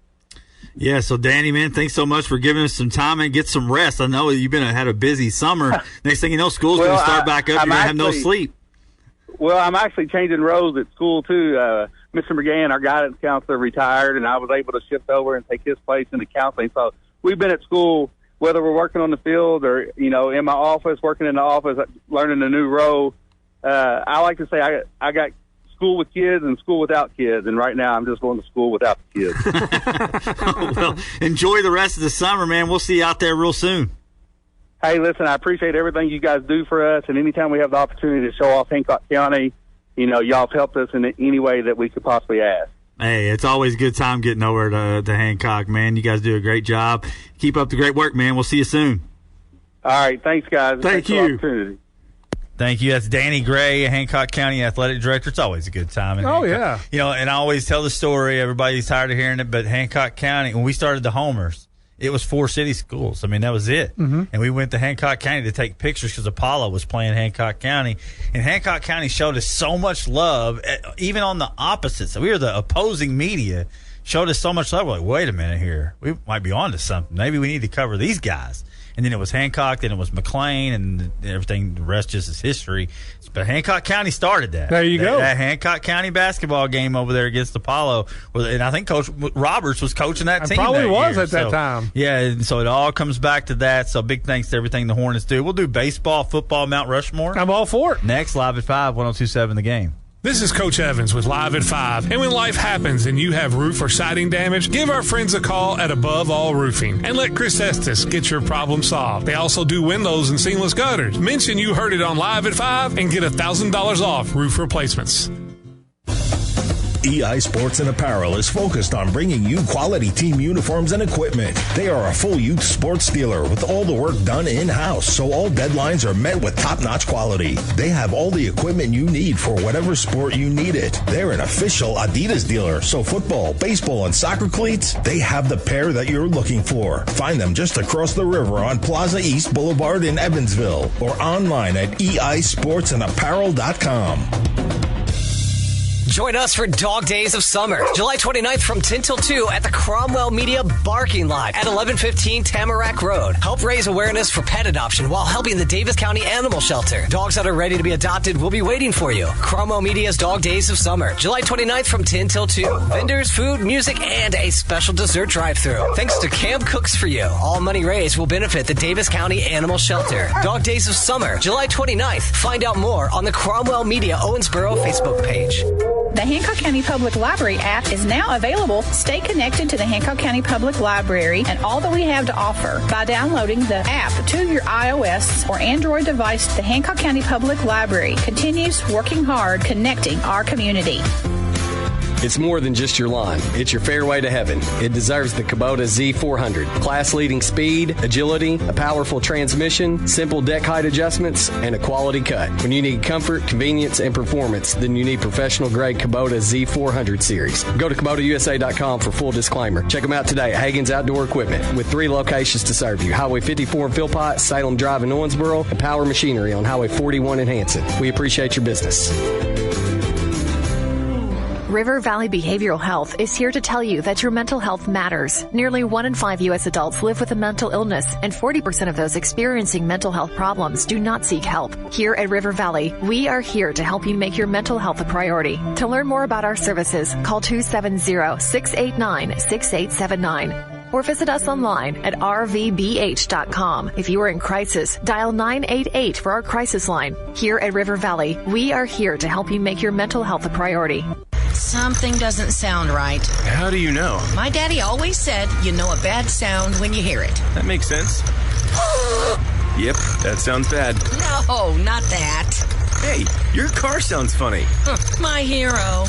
Yeah, so Danny, man, thanks so much for giving us some time and get some rest. I know you've had a busy summer. Next thing you know, school's going to start back up. You're going to have no sleep. Well, I'm actually changing roles at school, too. Mr. McGann, our guidance counselor, retired, and I was able to shift over and take his place in the counseling. So we've been at school, whether we're working on the field or, in my office, working in the office, learning a new role. I like to say I got school with kids and school without kids, and right now I'm just going to school without the kids. Well, enjoy the rest of the summer, man. We'll see you out there real soon. Hey, listen, I appreciate everything you guys do for us, and anytime we have the opportunity to show off Hancock County, y'all have helped us in any way that we could possibly ask. Hey, it's always a good time getting over to Hancock, man. You guys do a great job. Keep up the great work, man. We'll see you soon. All right, thanks, guys. Thank you. For the opportunity. Thank you. That's Danny Gray, Hancock County Athletic Director. It's always a good time. Yeah. And I always tell the story. Everybody's tired of hearing it, but Hancock County, when we started the Homers, it was 4 city schools. I mean, that was it. Mm-hmm. And we went to Hancock County to take pictures because Apollo was playing Hancock County. And Hancock County showed us so much love, even on the opposite. So we were the opposing media, showed us so much love. We're like, wait a minute here. We might be on to something. Maybe we need to cover these guys. And then it was Hancock, then it was McLean, and everything, the rest just is history. But Hancock County started that. There you go. That Hancock County basketball game over there against Apollo. And I think Coach Roberts was coaching that team. Probably that was year. at that time. Yeah, and so it all comes back to that. So big thanks to everything the Hornets do. We'll do baseball, football, Mount Rushmore. I'm all for it. Next, Live at 5, 102.7 The Game. This is Coach Evans with Live at 5. And when life happens and you have roof or siding damage, give our friends a call at Above All Roofing and let Chris Estes get your problem solved. They also do windows and seamless gutters. Mention you heard it on Live at 5 and get $1,000 off roof replacements. EI Sports and Apparel is focused on bringing you quality team uniforms and equipment. They are a full youth sports dealer with all the work done in-house, so all deadlines are met with top-notch quality. They have all the equipment you need for whatever sport you need it. They're an official Adidas dealer, so football, baseball, and soccer cleats, they have the pair that you're looking for. Find them just across the river on Plaza East Boulevard in Evansville or online at eisportsandapparel.com. Join us for Dog Days of Summer, July 29th from 10 till 2 at the Cromwell Media Barking Lot at 1115 Tamarack Road. Help raise awareness for pet adoption while helping the Davis County Animal Shelter. Dogs that are ready to be adopted will be waiting for you. Cromwell Media's Dog Days of Summer, July 29th from 10 till 2. Vendors, food, music, and a special dessert drive-thru. Thanks to Camp Cooks For You. All money raised will benefit the Davis County Animal Shelter. Dog Days of Summer, July 29th. Find out more on the Cromwell Media Owensboro Facebook page. The Hancock County Public Library app is now available. Stay connected to the Hancock County Public Library and all that we have to offer by downloading the app to your iOS or Android device. The Hancock County Public Library continues working hard connecting our community. It's more than just your lawn. It's your fairway to heaven. It deserves the Kubota Z400. Class-leading speed, agility, a powerful transmission, simple deck height adjustments, and a quality cut. When you need comfort, convenience, and performance, then you need professional-grade Kubota Z400 series. Go to KubotaUSA.com for full disclaimer. Check them out today at Hagen's Outdoor Equipment with 3 locations to serve you. Highway 54 in Philpott, Salem Drive in Owensboro, and Power Machinery on Highway 41 in Hanson. We appreciate your business. River Valley Behavioral Health is here to tell you that your mental health matters. Nearly 1 in 5 U.S. adults live with a mental illness, and 40% of those experiencing mental health problems do not seek help. Here at River Valley, we are here to help you make your mental health a priority. To learn more about our services, call 270-689-6879. Or visit us online at rvbh.com. If you are in crisis, dial 988 for our crisis line. Here at River Valley, we are here to help you make your mental health a priority. Something doesn't sound right. How do you know? My daddy always said you know a bad sound when you hear it. That makes sense. Yep, that sounds bad. No, not that. Hey, your car sounds funny. My hero.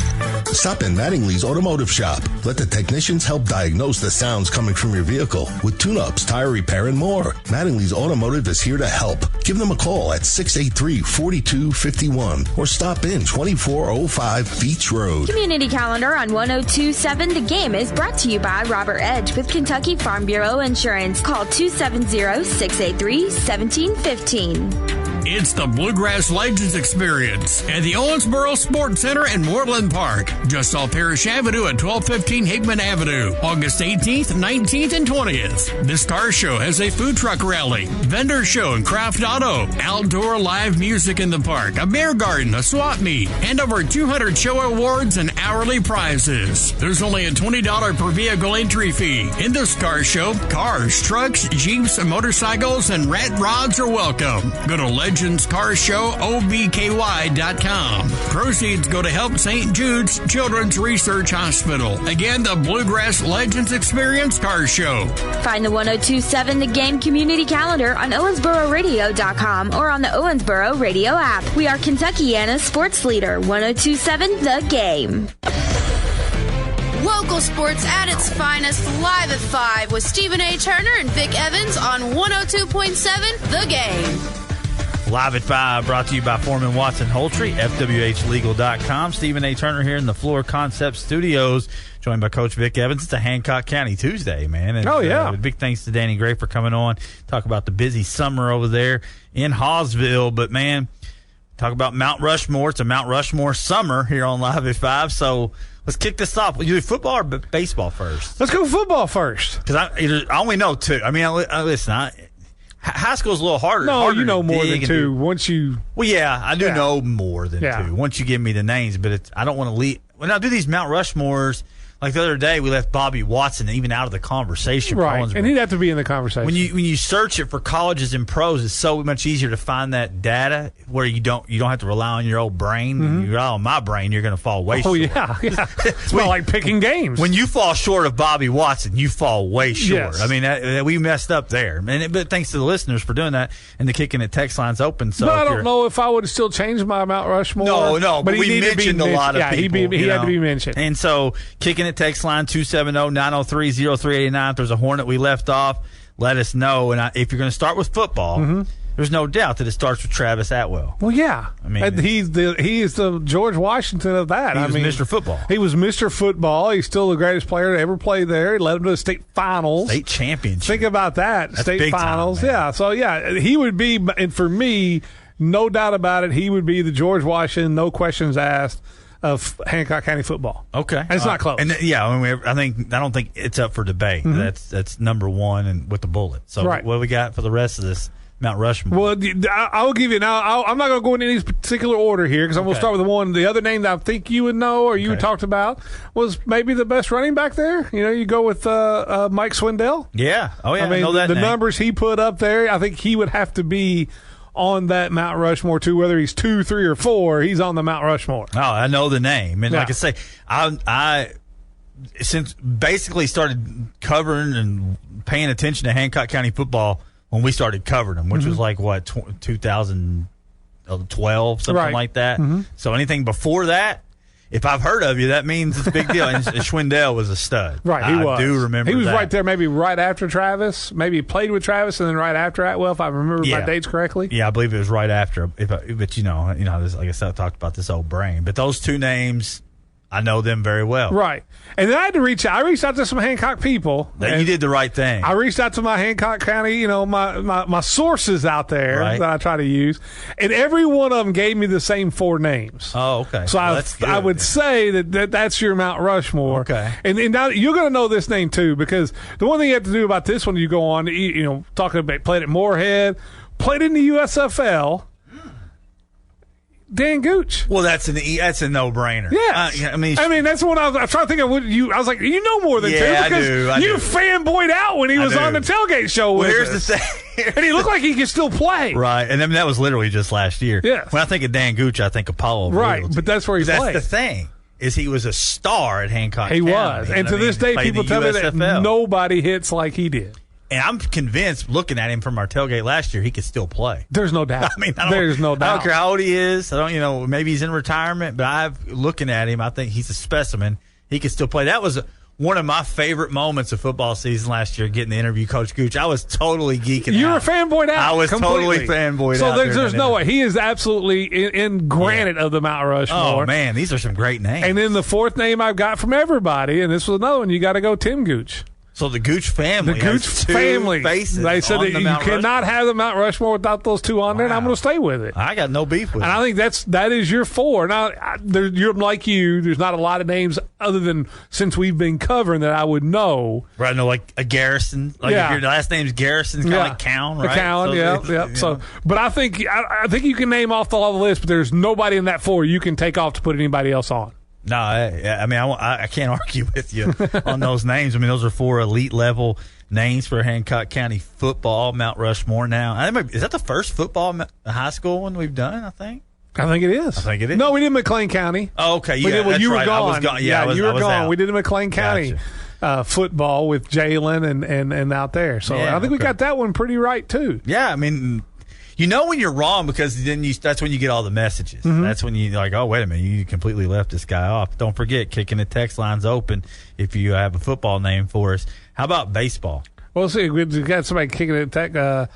Stop in Mattingly's Automotive Shop. Let the technicians help diagnose the sounds coming from your vehicle with tune-ups, tire repair, and more. Mattingly's Automotive is here to help. Give them a call at 683-4251 or stop in 2405 Beach Road. Community Calendar on 102.7 The Game is brought to you by Robert Edge with Kentucky Farm Bureau Insurance. Call 270-683-1715. It's the Bluegrass Legends Experience at the Owensboro Sports Center in Moreland Park, just off Parrish Avenue at 1215 Hickman Avenue, August 18th, 19th, and 20th. This car show has a food truck rally, vendor show and craft auto, outdoor live music in the park, a beer garden, a swap meet, and over 200 show awards and hourly prizes. There's only a $20 per vehicle entry fee. In this car show, cars, trucks, jeeps, motorcycles, and rat rods are welcome. Go to LegendsCarsShowOBKY.com. Proceeds go to help St. Jude's Children's Research Hospital. Again, the Bluegrass Legends Experience Car Show. Find the 102.7 The Game Community Calendar on OwensboroRadio.com or on the Owensboro Radio app. We are Kentuckiana's sports leader, 102.7 The Game. Local sports at its finest, live at 5 with Stephen A. Turner and Vic Evans on 102.7 The Game. Live at 5, brought to you by Foreman Watson Holtree, FWHLegal.com. Stephen A. Turner here in the Floor Concept Studios, joined by Coach Vic Evans. It's a Hancock County Tuesday, man. And, big thanks to Danny Gray for coming on. Talk about the busy summer over there in Hawesville. But, man, talk about Mount Rushmore. It's a Mount Rushmore summer here on Live at 5. So let's kick this off. You do football or baseball first? Let's go football first. Because I only know 2. I mean, listen, high school's a little harder. No, harder you know more than 2. Once you, well, yeah, I do know more than 2. Once you give me the names, but I don't want to leave. When I do these Mount Rushmores, like the other day, we left Bobby Watson even out of the conversation. Right, and he'd have to be in the conversation. When you search it for colleges and pros, it's so much easier to find that data where you don't have to rely on your old brain. Mm-hmm. You rely on my brain, you're going to fall way short. Yeah. It's not like picking games. When you fall short of Bobby Watson, you fall way short. Yes. I mean, we messed up there. But thanks to the listeners for doing that, and the Kicking It text line's open. So I don't know if I would have still changed my Mount Rushmore. No, but we mentioned a lot of people. He had to be mentioned. And so Kicking It text line 270-903-0389. If there's a Hornet we left off, let us know. And if you're going to start with football, there's no doubt that it starts with Travis Atwell. Well, yeah. I mean, he is the George Washington of that. He was Mr. Football. He was Mr. Football. He's still the greatest player to ever play there. He led him to the state finals. State championship. Think about that. That's state finals. Time, yeah. So, yeah, he would be, and for me, no doubt about it, he would be the George Washington, no questions asked. of Hancock County football. Okay, and it's not close. And I don't think it's up for debate. Mm-hmm. That's number one, and with the bullet. So what do we got for the rest of this Mount Rushmore? Well, I will give you now. I'm not going to go into any particular order here because I'm going to start with the one. The other name that I think you would know or you talked about was maybe the best running back there. You go with Mike Swindell. Yeah. Oh yeah. I mean, know that the name. numbers he put up there, I think he would have to be on that Mount Rushmore too. Whether he's 2, 3, or 4, he's on the Mount Rushmore. Oh, I know the name, and like I say, I since basically started covering and paying attention to Hancock County football when we started covering them, which was like 2012, something like that. Mm-hmm. So anything before that, if I've heard of you, that means it's a big deal. And Schwindel was a stud. Right, he was. I do remember he was that. right there, maybe right after Travis. Maybe he played with Travis and then right after Atwell, if I remember my dates correctly. Yeah, I believe it was right after. But like I said, I talked about this old brain. But those two names, I know them very well. Right. And then I had to reach out. I reached out to some Hancock people. You did the right thing. I reached out to my Hancock County, my sources out there that I try to use. And every one of them gave me the same 4 names. Oh, okay. So I would say that's your Mount Rushmore. Okay. And now you're going to know this name too, because the one thing you have to do about this one, you go on, talking about played at Moorhead, played in the USFL. Dan Gooch. Well, that's a no-brainer. Yeah, I mean, that's what I was trying to think of. I was like, you know more than two because you fanboyed out when he was on the tailgate show. Well, here's the thing, and he looked like he could still play. Right, and that was literally just last year. Yeah. When I think of Dan Gooch, I think Apollo. Right, but that's where he played. That's the thing. Is he was a star at Hancock County. He was, and to this day, people tell me that nobody hits like he did. And I'm convinced, looking at him from our tailgate last year, he could still play. There's no doubt. There's no doubt. I don't care how old he is. I don't, maybe he's in retirement, but looking at him, I think he's a specimen. He could still play. That was one of my favorite moments of football season last year, getting to interview Coach Gooch. I was totally geeking out. You were fanboyed out. I was completely. totally fanboyed out. So there's no way. He is absolutely in granite of the Mount Rushmore. Oh, man, these are some great names. And then the 4th name I've got from everybody, and this was another one, you got to go Tim Gooch. So the Gooch family. The Gooch family. They said that you cannot have the Mount Rushmore without those 2 on there, and I'm going to stay with it. I got no beef with it. And I think that is your 4. Now, you're like you. There's not a lot of names other than since we've been covering that I would know. Right, no, like a Garrison. Like if your last name's Garrison, kind of like Cowan, right? Cowan, yeah. So, but I think you can name off all the list, but there's nobody in that 4 you can take off to put anybody else on. No, I can't argue with you on those names. I mean, those are 4 elite level names for Hancock County football, Mount Rushmore now. Is that the first football high school one we've done, I think? I think it is. No, we did McLean County. Oh, okay. Yeah, you were right. gone. I was gone. Yeah, you were gone. Out. We did McLean County football with Jalen and out there. So I think we got that one pretty right, too. Yeah, I mean – you know when you're wrong because then that's when you get all the messages. Mm-hmm. That's when you're like, oh, wait a minute, you completely left this guy off. Don't forget, kicking the text line's open if you have a football name for us. How about baseball? Well, see, we got somebody kicking it text.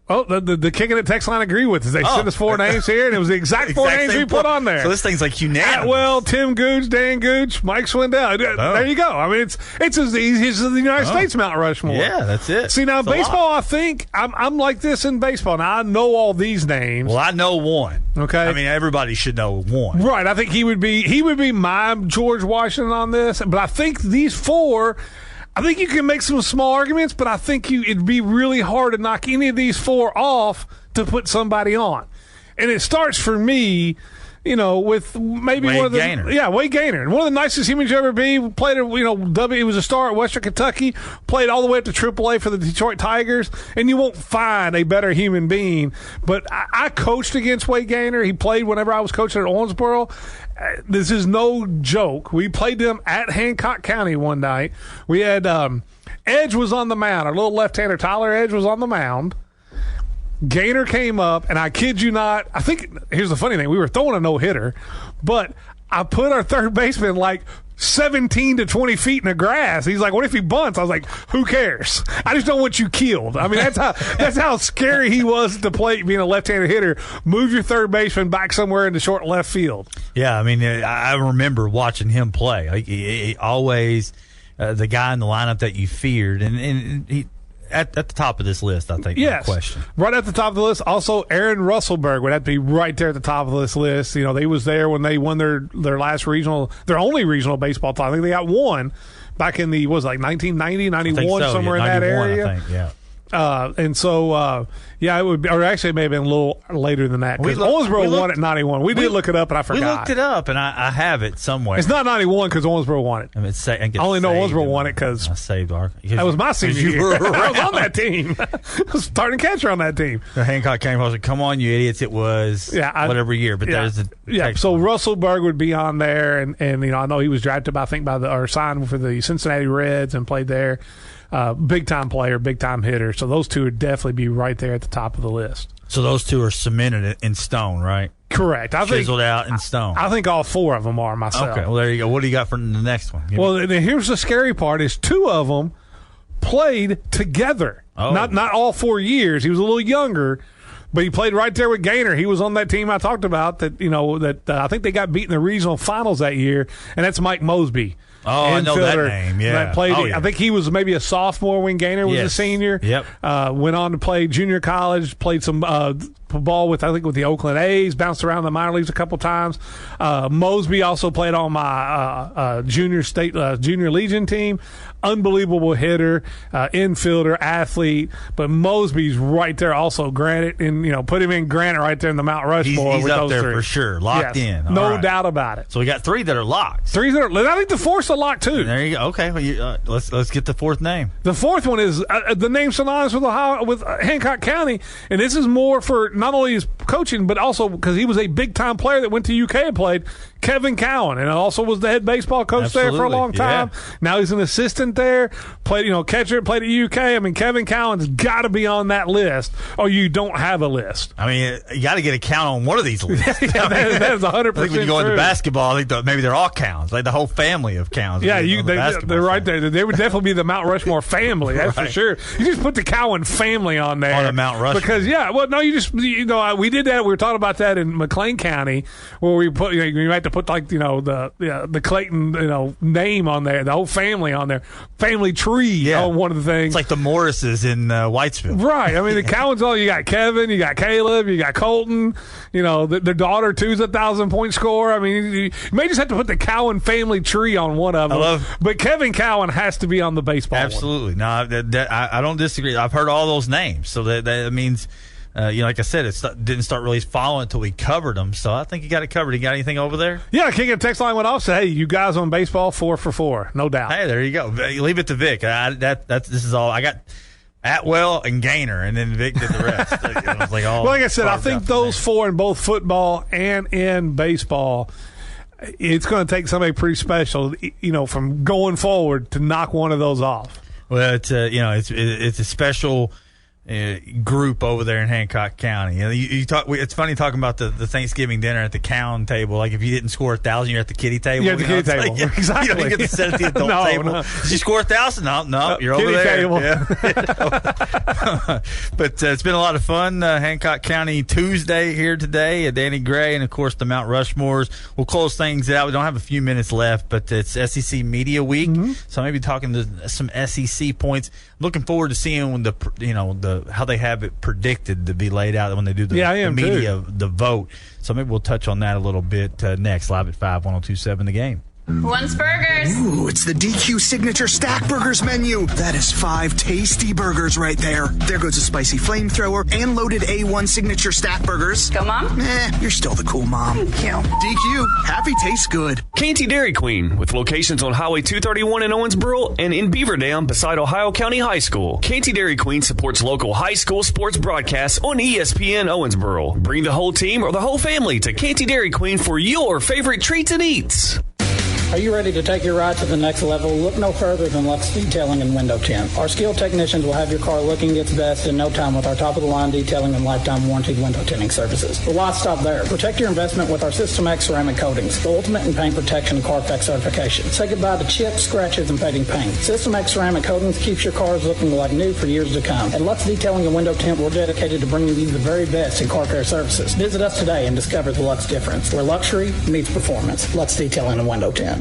The kicking it text line agree with us. They sent us 4 names here, and it was the exact 4 names we put on there. So this thing's like unanimous. Atwell, Tim Gooch, Dan Gooch, Mike Swindell. There you go. I mean, it's as easy as the United States Mount Rushmore. Yeah, that's it. See, now baseball, I think I'm like this in baseball. Now I know all these names. Well, I know one. Okay, I mean everybody should know one. Right. I think he would be my George Washington on this. But I think these 4. I think you can make some small arguments, but I think it'd be really hard to knock any of these 4 off to put somebody on. And it starts for me, with maybe Wade one of the Gaynor. Yeah, Wade Gaynor. One of the nicest humans you ever be. Played he was a star at Western Kentucky, played all the way up to AAA for the Detroit Tigers, and you won't find a better human being. But I coached against Wade Gaynor. He played whenever I was coaching at Owensboro. This is no joke. We played them at Hancock County one night. We had Edge was on the mound. Our little left-hander Tyler Edge was on the mound. Gaynor came up, and I kid you not, I think, here's the funny thing, we were throwing a no-hitter, but I put our third baseman like 17 to 20 feet in the grass. He's like, what if he bunts? I was like, who cares? I just don't want you killed. I mean, that's how scary he was at the plate being a left-handed hitter. Move your third baseman back somewhere in the short left field. Yeah, I mean, I remember watching him play. He always the guy in the lineup that you feared, and at the top of this list, I think. Yes. No question. Right at the top of the list. Also, Aaron Russellberg would have to be right there at the top of this list. You know, they was there when they won their last regional, their only regional baseball title. I think they got one back in the, 1990, 91, somewhere in that area. I think, yeah. It would be, or actually it may have been a little later than that. Because Owensboro won it in 91. We did look it up, and I forgot. We looked it up, and I have it somewhere. It's not 91 because Owensboro won it. I only know Owensboro won it because I saved our. That was my senior year. I was on that team. I was starting catcher on that team. The Hancock County was like, come on, you idiots. It was whatever year, but there's a so Russellberg would be on there, and you know, I know he was drafted or signed for the Cincinnati Reds and played there. Big time player, big time hitter. So those two would definitely be right there at the top of the list. So those two are cemented in stone, right? Correct. Chiseled out in stone. I think all four of them are myself. Okay, well, there you go. What do you got for the next one? Here's the scary part is two of them played together. Oh. Not all 4 years. He was a little younger, but he played right there with Gaynor. He was on that team I talked about that, you know, that I think they got beat in the regional finals that year, and that's Mike Mosby. Oh, I know that name, yeah. That played, I think he was maybe a sophomore when Gaynor was a senior. Yep. Went on to play junior college, played some ball with the Oakland A's, bounced around the minor leagues a couple times. Mosby also played on my junior Legion team. Unbelievable hitter, infielder, athlete. But Mosby's right there also. Granite, and you know, put him in Granite right there in the Mount Rushmore. He's with up those there three. for sure, locked in. No doubt about it. So we got three that are locked. I think the fourth's a lock too. There you go. Okay, well, let's get the fourth name. The fourth one is the name synonymous with Hancock County, and this is more for not only his coaching but also because he was a big time player that went to UK and played. Kevin Cowan, and also was the head baseball coach there for a long time. Yeah. Now he's an assistant there. Played, catcher, played at UK. I mean, Kevin Cowan's got to be on that list, or you don't have a list. I mean, you got to get a count on one of these lists. That is 100%. I think when you go into basketball, I think maybe they're all Cowans, like the whole family of Cowans. Yeah, they're right there. They would definitely be the Mount Rushmore family. That's for sure. You just put the Cowan family on there on the Mount Rushmore because we did that. We were talking about that in McLean County where we put you had to put the Clayton name on there, the whole family on there, family tree on one of the things. It's like the Morrises in Whitesville, right? I mean, the Cowans. You got Kevin, you got Caleb, you got Colton. You know, their daughter too's 1,000-point scorer. I mean, you may just have to put the Cowan family tree on one of them. But Kevin Cowan has to be on the baseball. Absolutely, no, I don't disagree. I've heard all those names, so that means. Like I said, didn't start really following until we covered them. So I think you got it covered. You got anything over there? Yeah, King of Text Line went off. Say, hey, you guys on baseball 4 for 4, no doubt. Hey, there you go. Leave it to Vic. This is all I got. Atwell and Gaynor, and then Vic did the rest. It was like I said, I think those four in both football and in baseball. It's going to take somebody pretty special, from going forward to knock one of those off. Well, it's a special group over there in Hancock County. You talk. It's funny talking about the Thanksgiving dinner at the Cowan table. Like if you didn't score 1,000, you're at the kiddie table. Yeah, the kiddie table. Like, exactly. You don't get to sit at the adult table. No. Did you score 1,000? No, you're over there. Table. Yeah. But it's been a lot of fun. Hancock County Tuesday here today. Danny Gray and of course the Mount Rushmores. We'll close things out. We don't have a few minutes left, but it's SEC Media Week, so maybe talking to some SEC points. Looking forward to seeing how they have it predicted to be laid out when they do the media, the vote. So maybe we'll touch on that a little bit next. Live at 5, 102.7 The Game. Once burgers. Ooh, it's the DQ Signature Stack Burgers menu. That is 5 tasty burgers right there. There goes a spicy flamethrower and loaded A1 Signature Stack Burgers. Go, Mom. You're still the cool mom. Thank you. DQ, happy tastes good. Canty Dairy Queen, with locations on Highway 231 in Owensboro and in Beaver Dam beside Ohio County High School. Canty Dairy Queen supports local high school sports broadcasts on ESPN Owensboro. Bring the whole team or the whole family to Canty Dairy Queen for your favorite treats and eats. Are you ready to take your ride to the next level? Look no further than Lux Detailing and Window Tint. Our skilled technicians will have your car looking its best in no time with our top-of-the-line detailing and lifetime warranted window tinting services. But why stop there? Protect your investment with our System X ceramic coatings, the ultimate in paint protection and Carfax certification. Say goodbye to chips, scratches, and fading paint. System X ceramic coatings keeps your cars looking like new for years to come. At Lux Detailing and Window Tint, we're dedicated to bringing you the very best in car care services. Visit us today and discover the Lux difference, where luxury meets performance. Lux Detailing and Window Tint.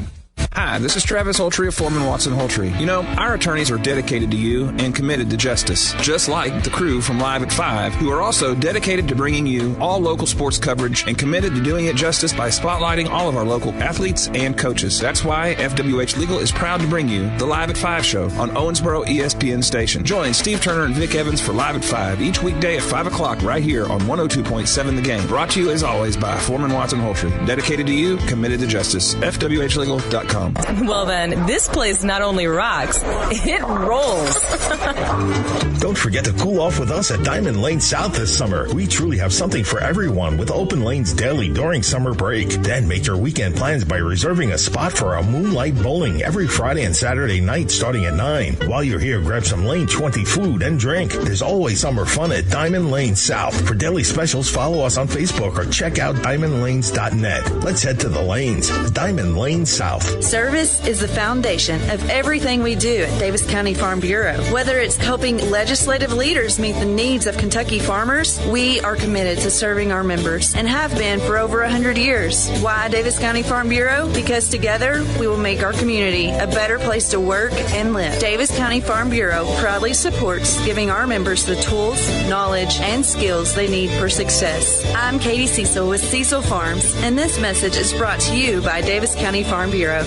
Hi, this is Travis Holtree of Foreman Watson Holtree. You know, our attorneys are dedicated to you and committed to justice, just like the crew from Live at 5, who are also dedicated to bringing you all local sports coverage and committed to doing it justice by spotlighting all of our local athletes and coaches. That's why FWH Legal is proud to bring you the Live at 5 show on Owensboro ESPN station. Join Steve Turner and Vic Evans for Live at 5 each weekday at 5 o'clock right here on 102.7 The Game. Brought to you, as always, by Foreman Watson Holtree. Dedicated to you, committed to justice. FWHlegal.com. Well then, this place not only rocks, it rolls. Don't forget to cool off with us at Diamond Lane South this summer. We truly have something for everyone with open lanes daily during summer break. Then make your weekend plans by reserving a spot for our Moonlight Bowling every Friday and Saturday night starting at 9. While you're here, grab some Lane 20 food and drink. There's always summer fun at Diamond Lane South. For daily specials, follow us on Facebook or check out diamondlanes.net. Let's head to the lanes. Diamond Lane South. Service is the foundation of everything we do at Davis County Farm Bureau. Whether it's helping legislative leaders meet the needs of Kentucky farmers, we are committed to serving our members and have been for over 100 years. Why Davis County Farm Bureau? Because together we will make our community a better place to work and live. Davis County Farm Bureau proudly supports giving our members the tools, knowledge, and skills they need for success. I'm Katie Cecil with Cecil Farms, and this message is brought to you by Davis County Farm Bureau.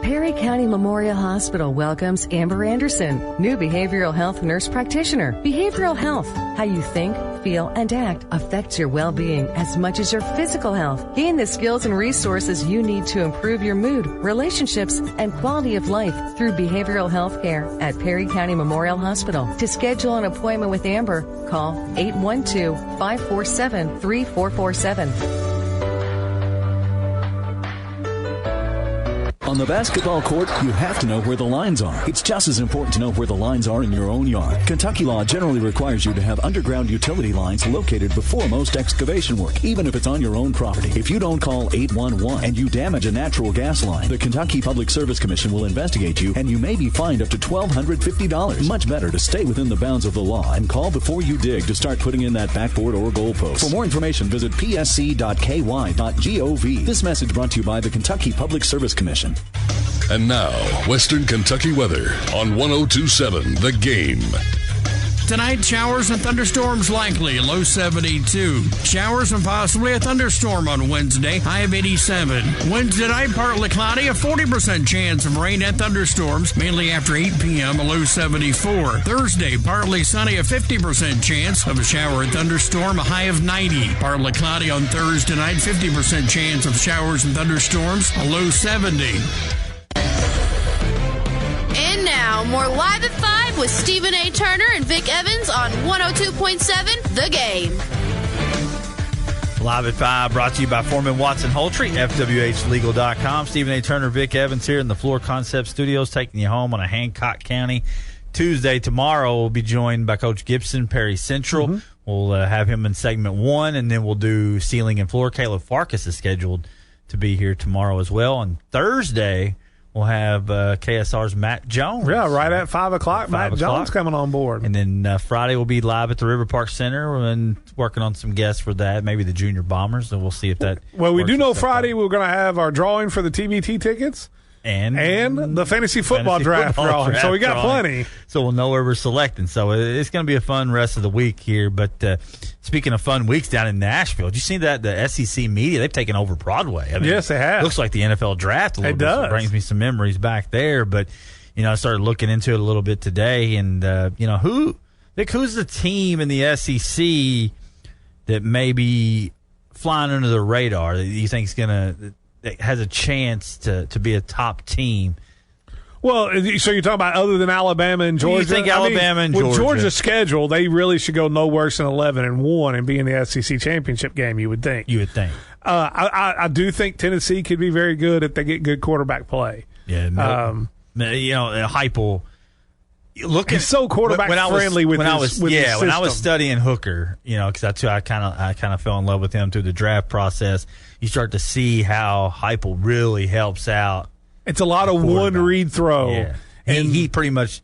Perry County Memorial Hospital welcomes Amber Anderson, new behavioral health nurse practitioner. Behavioral health, how you think, feel, and act affects your well-being as much as your physical health. Gain the skills and resources you need to improve your mood, relationships, and quality of life through behavioral health care at Perry County Memorial Hospital. To schedule an appointment with Amber, call 812-547-3447. On the basketball court, you have to know where the lines are. It's just as important to know where the lines are in your own yard. Kentucky law generally requires you to have underground utility lines located before most excavation work, even if it's on your own property. If you don't call 811 and you damage a natural gas line, the Kentucky Public Service Commission will investigate you, and you may be fined up to $1,250. Much better to stay within the bounds of the law and call before you dig to start putting in that backboard or goalpost. For more information, visit psc.ky.gov. This message brought to you by the Kentucky Public Service Commission. And now, Western Kentucky weather on 102.7 The Game. Tonight, showers and thunderstorms likely, low 72. Showers and possibly a thunderstorm on Wednesday, high of 87. Wednesday night, partly cloudy, a 40% chance of rain and thunderstorms, mainly after 8 p.m., a low 74. Thursday, partly sunny, a 50% chance of a shower and thunderstorm, a high of 90. Partly cloudy on Thursday night, 50% chance of showers and thunderstorms, a low 70. And now, more Live at 5 with Stephen A. Turner and Vic Evans on 102.7 The Game. Live at 5 brought to you by Foreman Watson Holtree, FWHlegal.com. Stephen A. Turner, Vic Evans here in the Floor Concept Studios, taking you home on a Hancock County Tuesday. Tomorrow we'll be joined by Coach Gibson, Perry Central. Mm-hmm. We'll have him in segment 1, and then we'll do ceiling and floor. Caleb Farkas is scheduled to be here tomorrow as well. On Thursday, we'll have KSR's Matt Jones. Yeah, right at 5 o'clock. Matt Jones coming on board. And then Friday we'll be live at the River Park Center and working on some guests for that, maybe the Junior Bombers. So we'll see if that Well, we do know Friday we're going to have our drawing for the TBT tickets. And the fantasy football draft drawing. So we got plenty. So we'll know where we're selecting. So it's going to be a fun rest of the week here. But speaking of fun weeks down in Nashville, did you see that the SEC media, they've taken over Broadway? I mean, yes, they have. Looks like the NFL draft a little bit. Does. It brings me some memories back there. But, I started looking into it a little bit today. And, who's the team in the SEC that may be flying under the radar that you think is going to – that has a chance to be a top team? Well, so you're talking about other than Alabama and Georgia? You think Alabama and Georgia? With Georgia's schedule, they really should go no worse than 11-1 and be in the SEC championship game, you would think. You would think. I do think Tennessee could be very good if they get good quarterback play. Yeah. Heupel. He's so quarterback friendly with his when system. I was studying Hooker, because I kind of fell in love with him through the draft process. You start to see how Heupel really helps out. It's a lot of one read throw, and he pretty much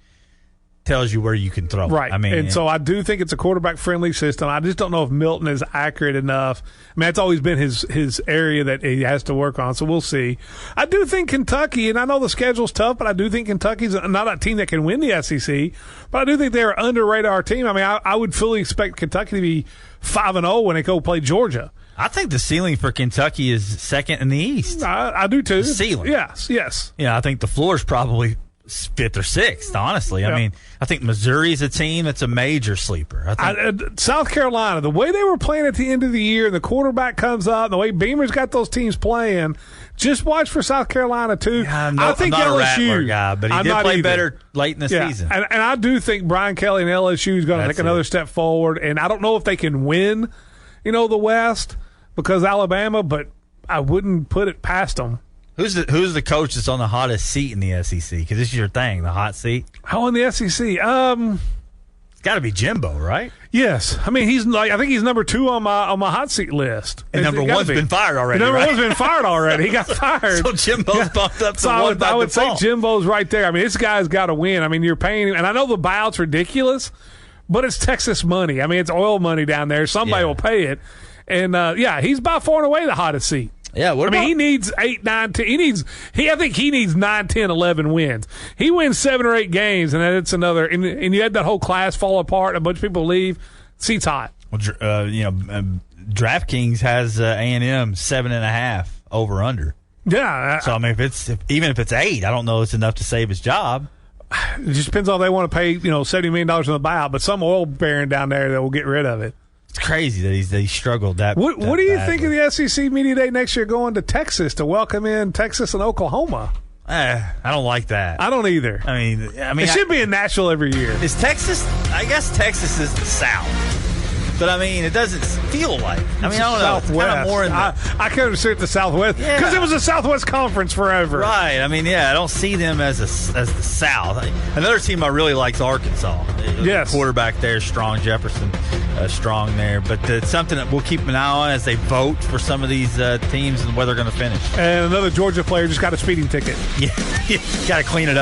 tells you where you can throw. Right. I mean, and so I do think it's a quarterback-friendly system. I just don't know if Milton is accurate enough. I mean, that's always been his area that he has to work on, so we'll see. I do think Kentucky, and I know the schedule's tough, but I do think Kentucky's not a team that can win the SEC, but I do think they're an under-radar team. I mean, I would fully expect Kentucky to be 5-0 when they go play Georgia. I think the ceiling for Kentucky is second in the East. I do too. The ceiling. Yes. Yeah, I think the floor is probably fifth or sixth, honestly. I mean, I think Missouri's a team that's a major sleeper. South Carolina, the way they were playing at the end of the year, the quarterback comes up, and the way Beamer's got those teams playing, just watch for South Carolina, too. I think I'm not LSU, a Rattler guy, but he did play better late in the season. And I do think Brian Kelly and LSU is going to take another step forward, and I don't know if they can win, the West because Alabama, but I wouldn't put it past them. Who's the coach that's on the hottest seat in the SEC? Because this is your thing, the hot seat. How in the SEC? It's got to be Jimbo, right? Yes. I mean, I think he's number 2 on my hot seat list. And number 1's been fired already. Number 1's been fired already. He got fired. So Jimbo's bumped up to one by I would default. say Jimbo's right there. I mean, this guy's got to win. I mean, you're paying him, and I know the buyout's ridiculous, but it's Texas money. I mean, it's oil money down there. Somebody will pay it. And he's by far and away the hottest seat. Yeah, he needs 8, 9, 10. I think he needs 9, 10, 11 wins. He wins 7 or 8 games, and then it's another. And you had that whole class fall apart. A bunch of people leave. Seat's hot. Well, DraftKings has A&M 7.5 over under. Yeah. So I mean, even if it's 8, I don't know it's enough to save his job. It just depends on if they want to pay $70 million on the buyout. But some oil baron down there that will get rid of it. It's crazy that he struggled that. What do you think of the SEC Media Day next year going to Texas to welcome in Texas and Oklahoma? I don't like that. I don't either. I mean, it should be in Nashville every year. Is Texas? I guess Texas is the South, but I mean, it doesn't feel like. I mean, I don't know. It's kind of more in I could have said the Southwest because it was a Southwest Conference forever. Right. I mean, I don't see them as the South. Another team I really like is Arkansas. Yes. The quarterback there, Strong Jefferson. Strong there, but it's something that we'll keep an eye on as they vote for some of these teams and where they're going to finish. And another Georgia player just got a speeding ticket. Yeah, got to clean it up.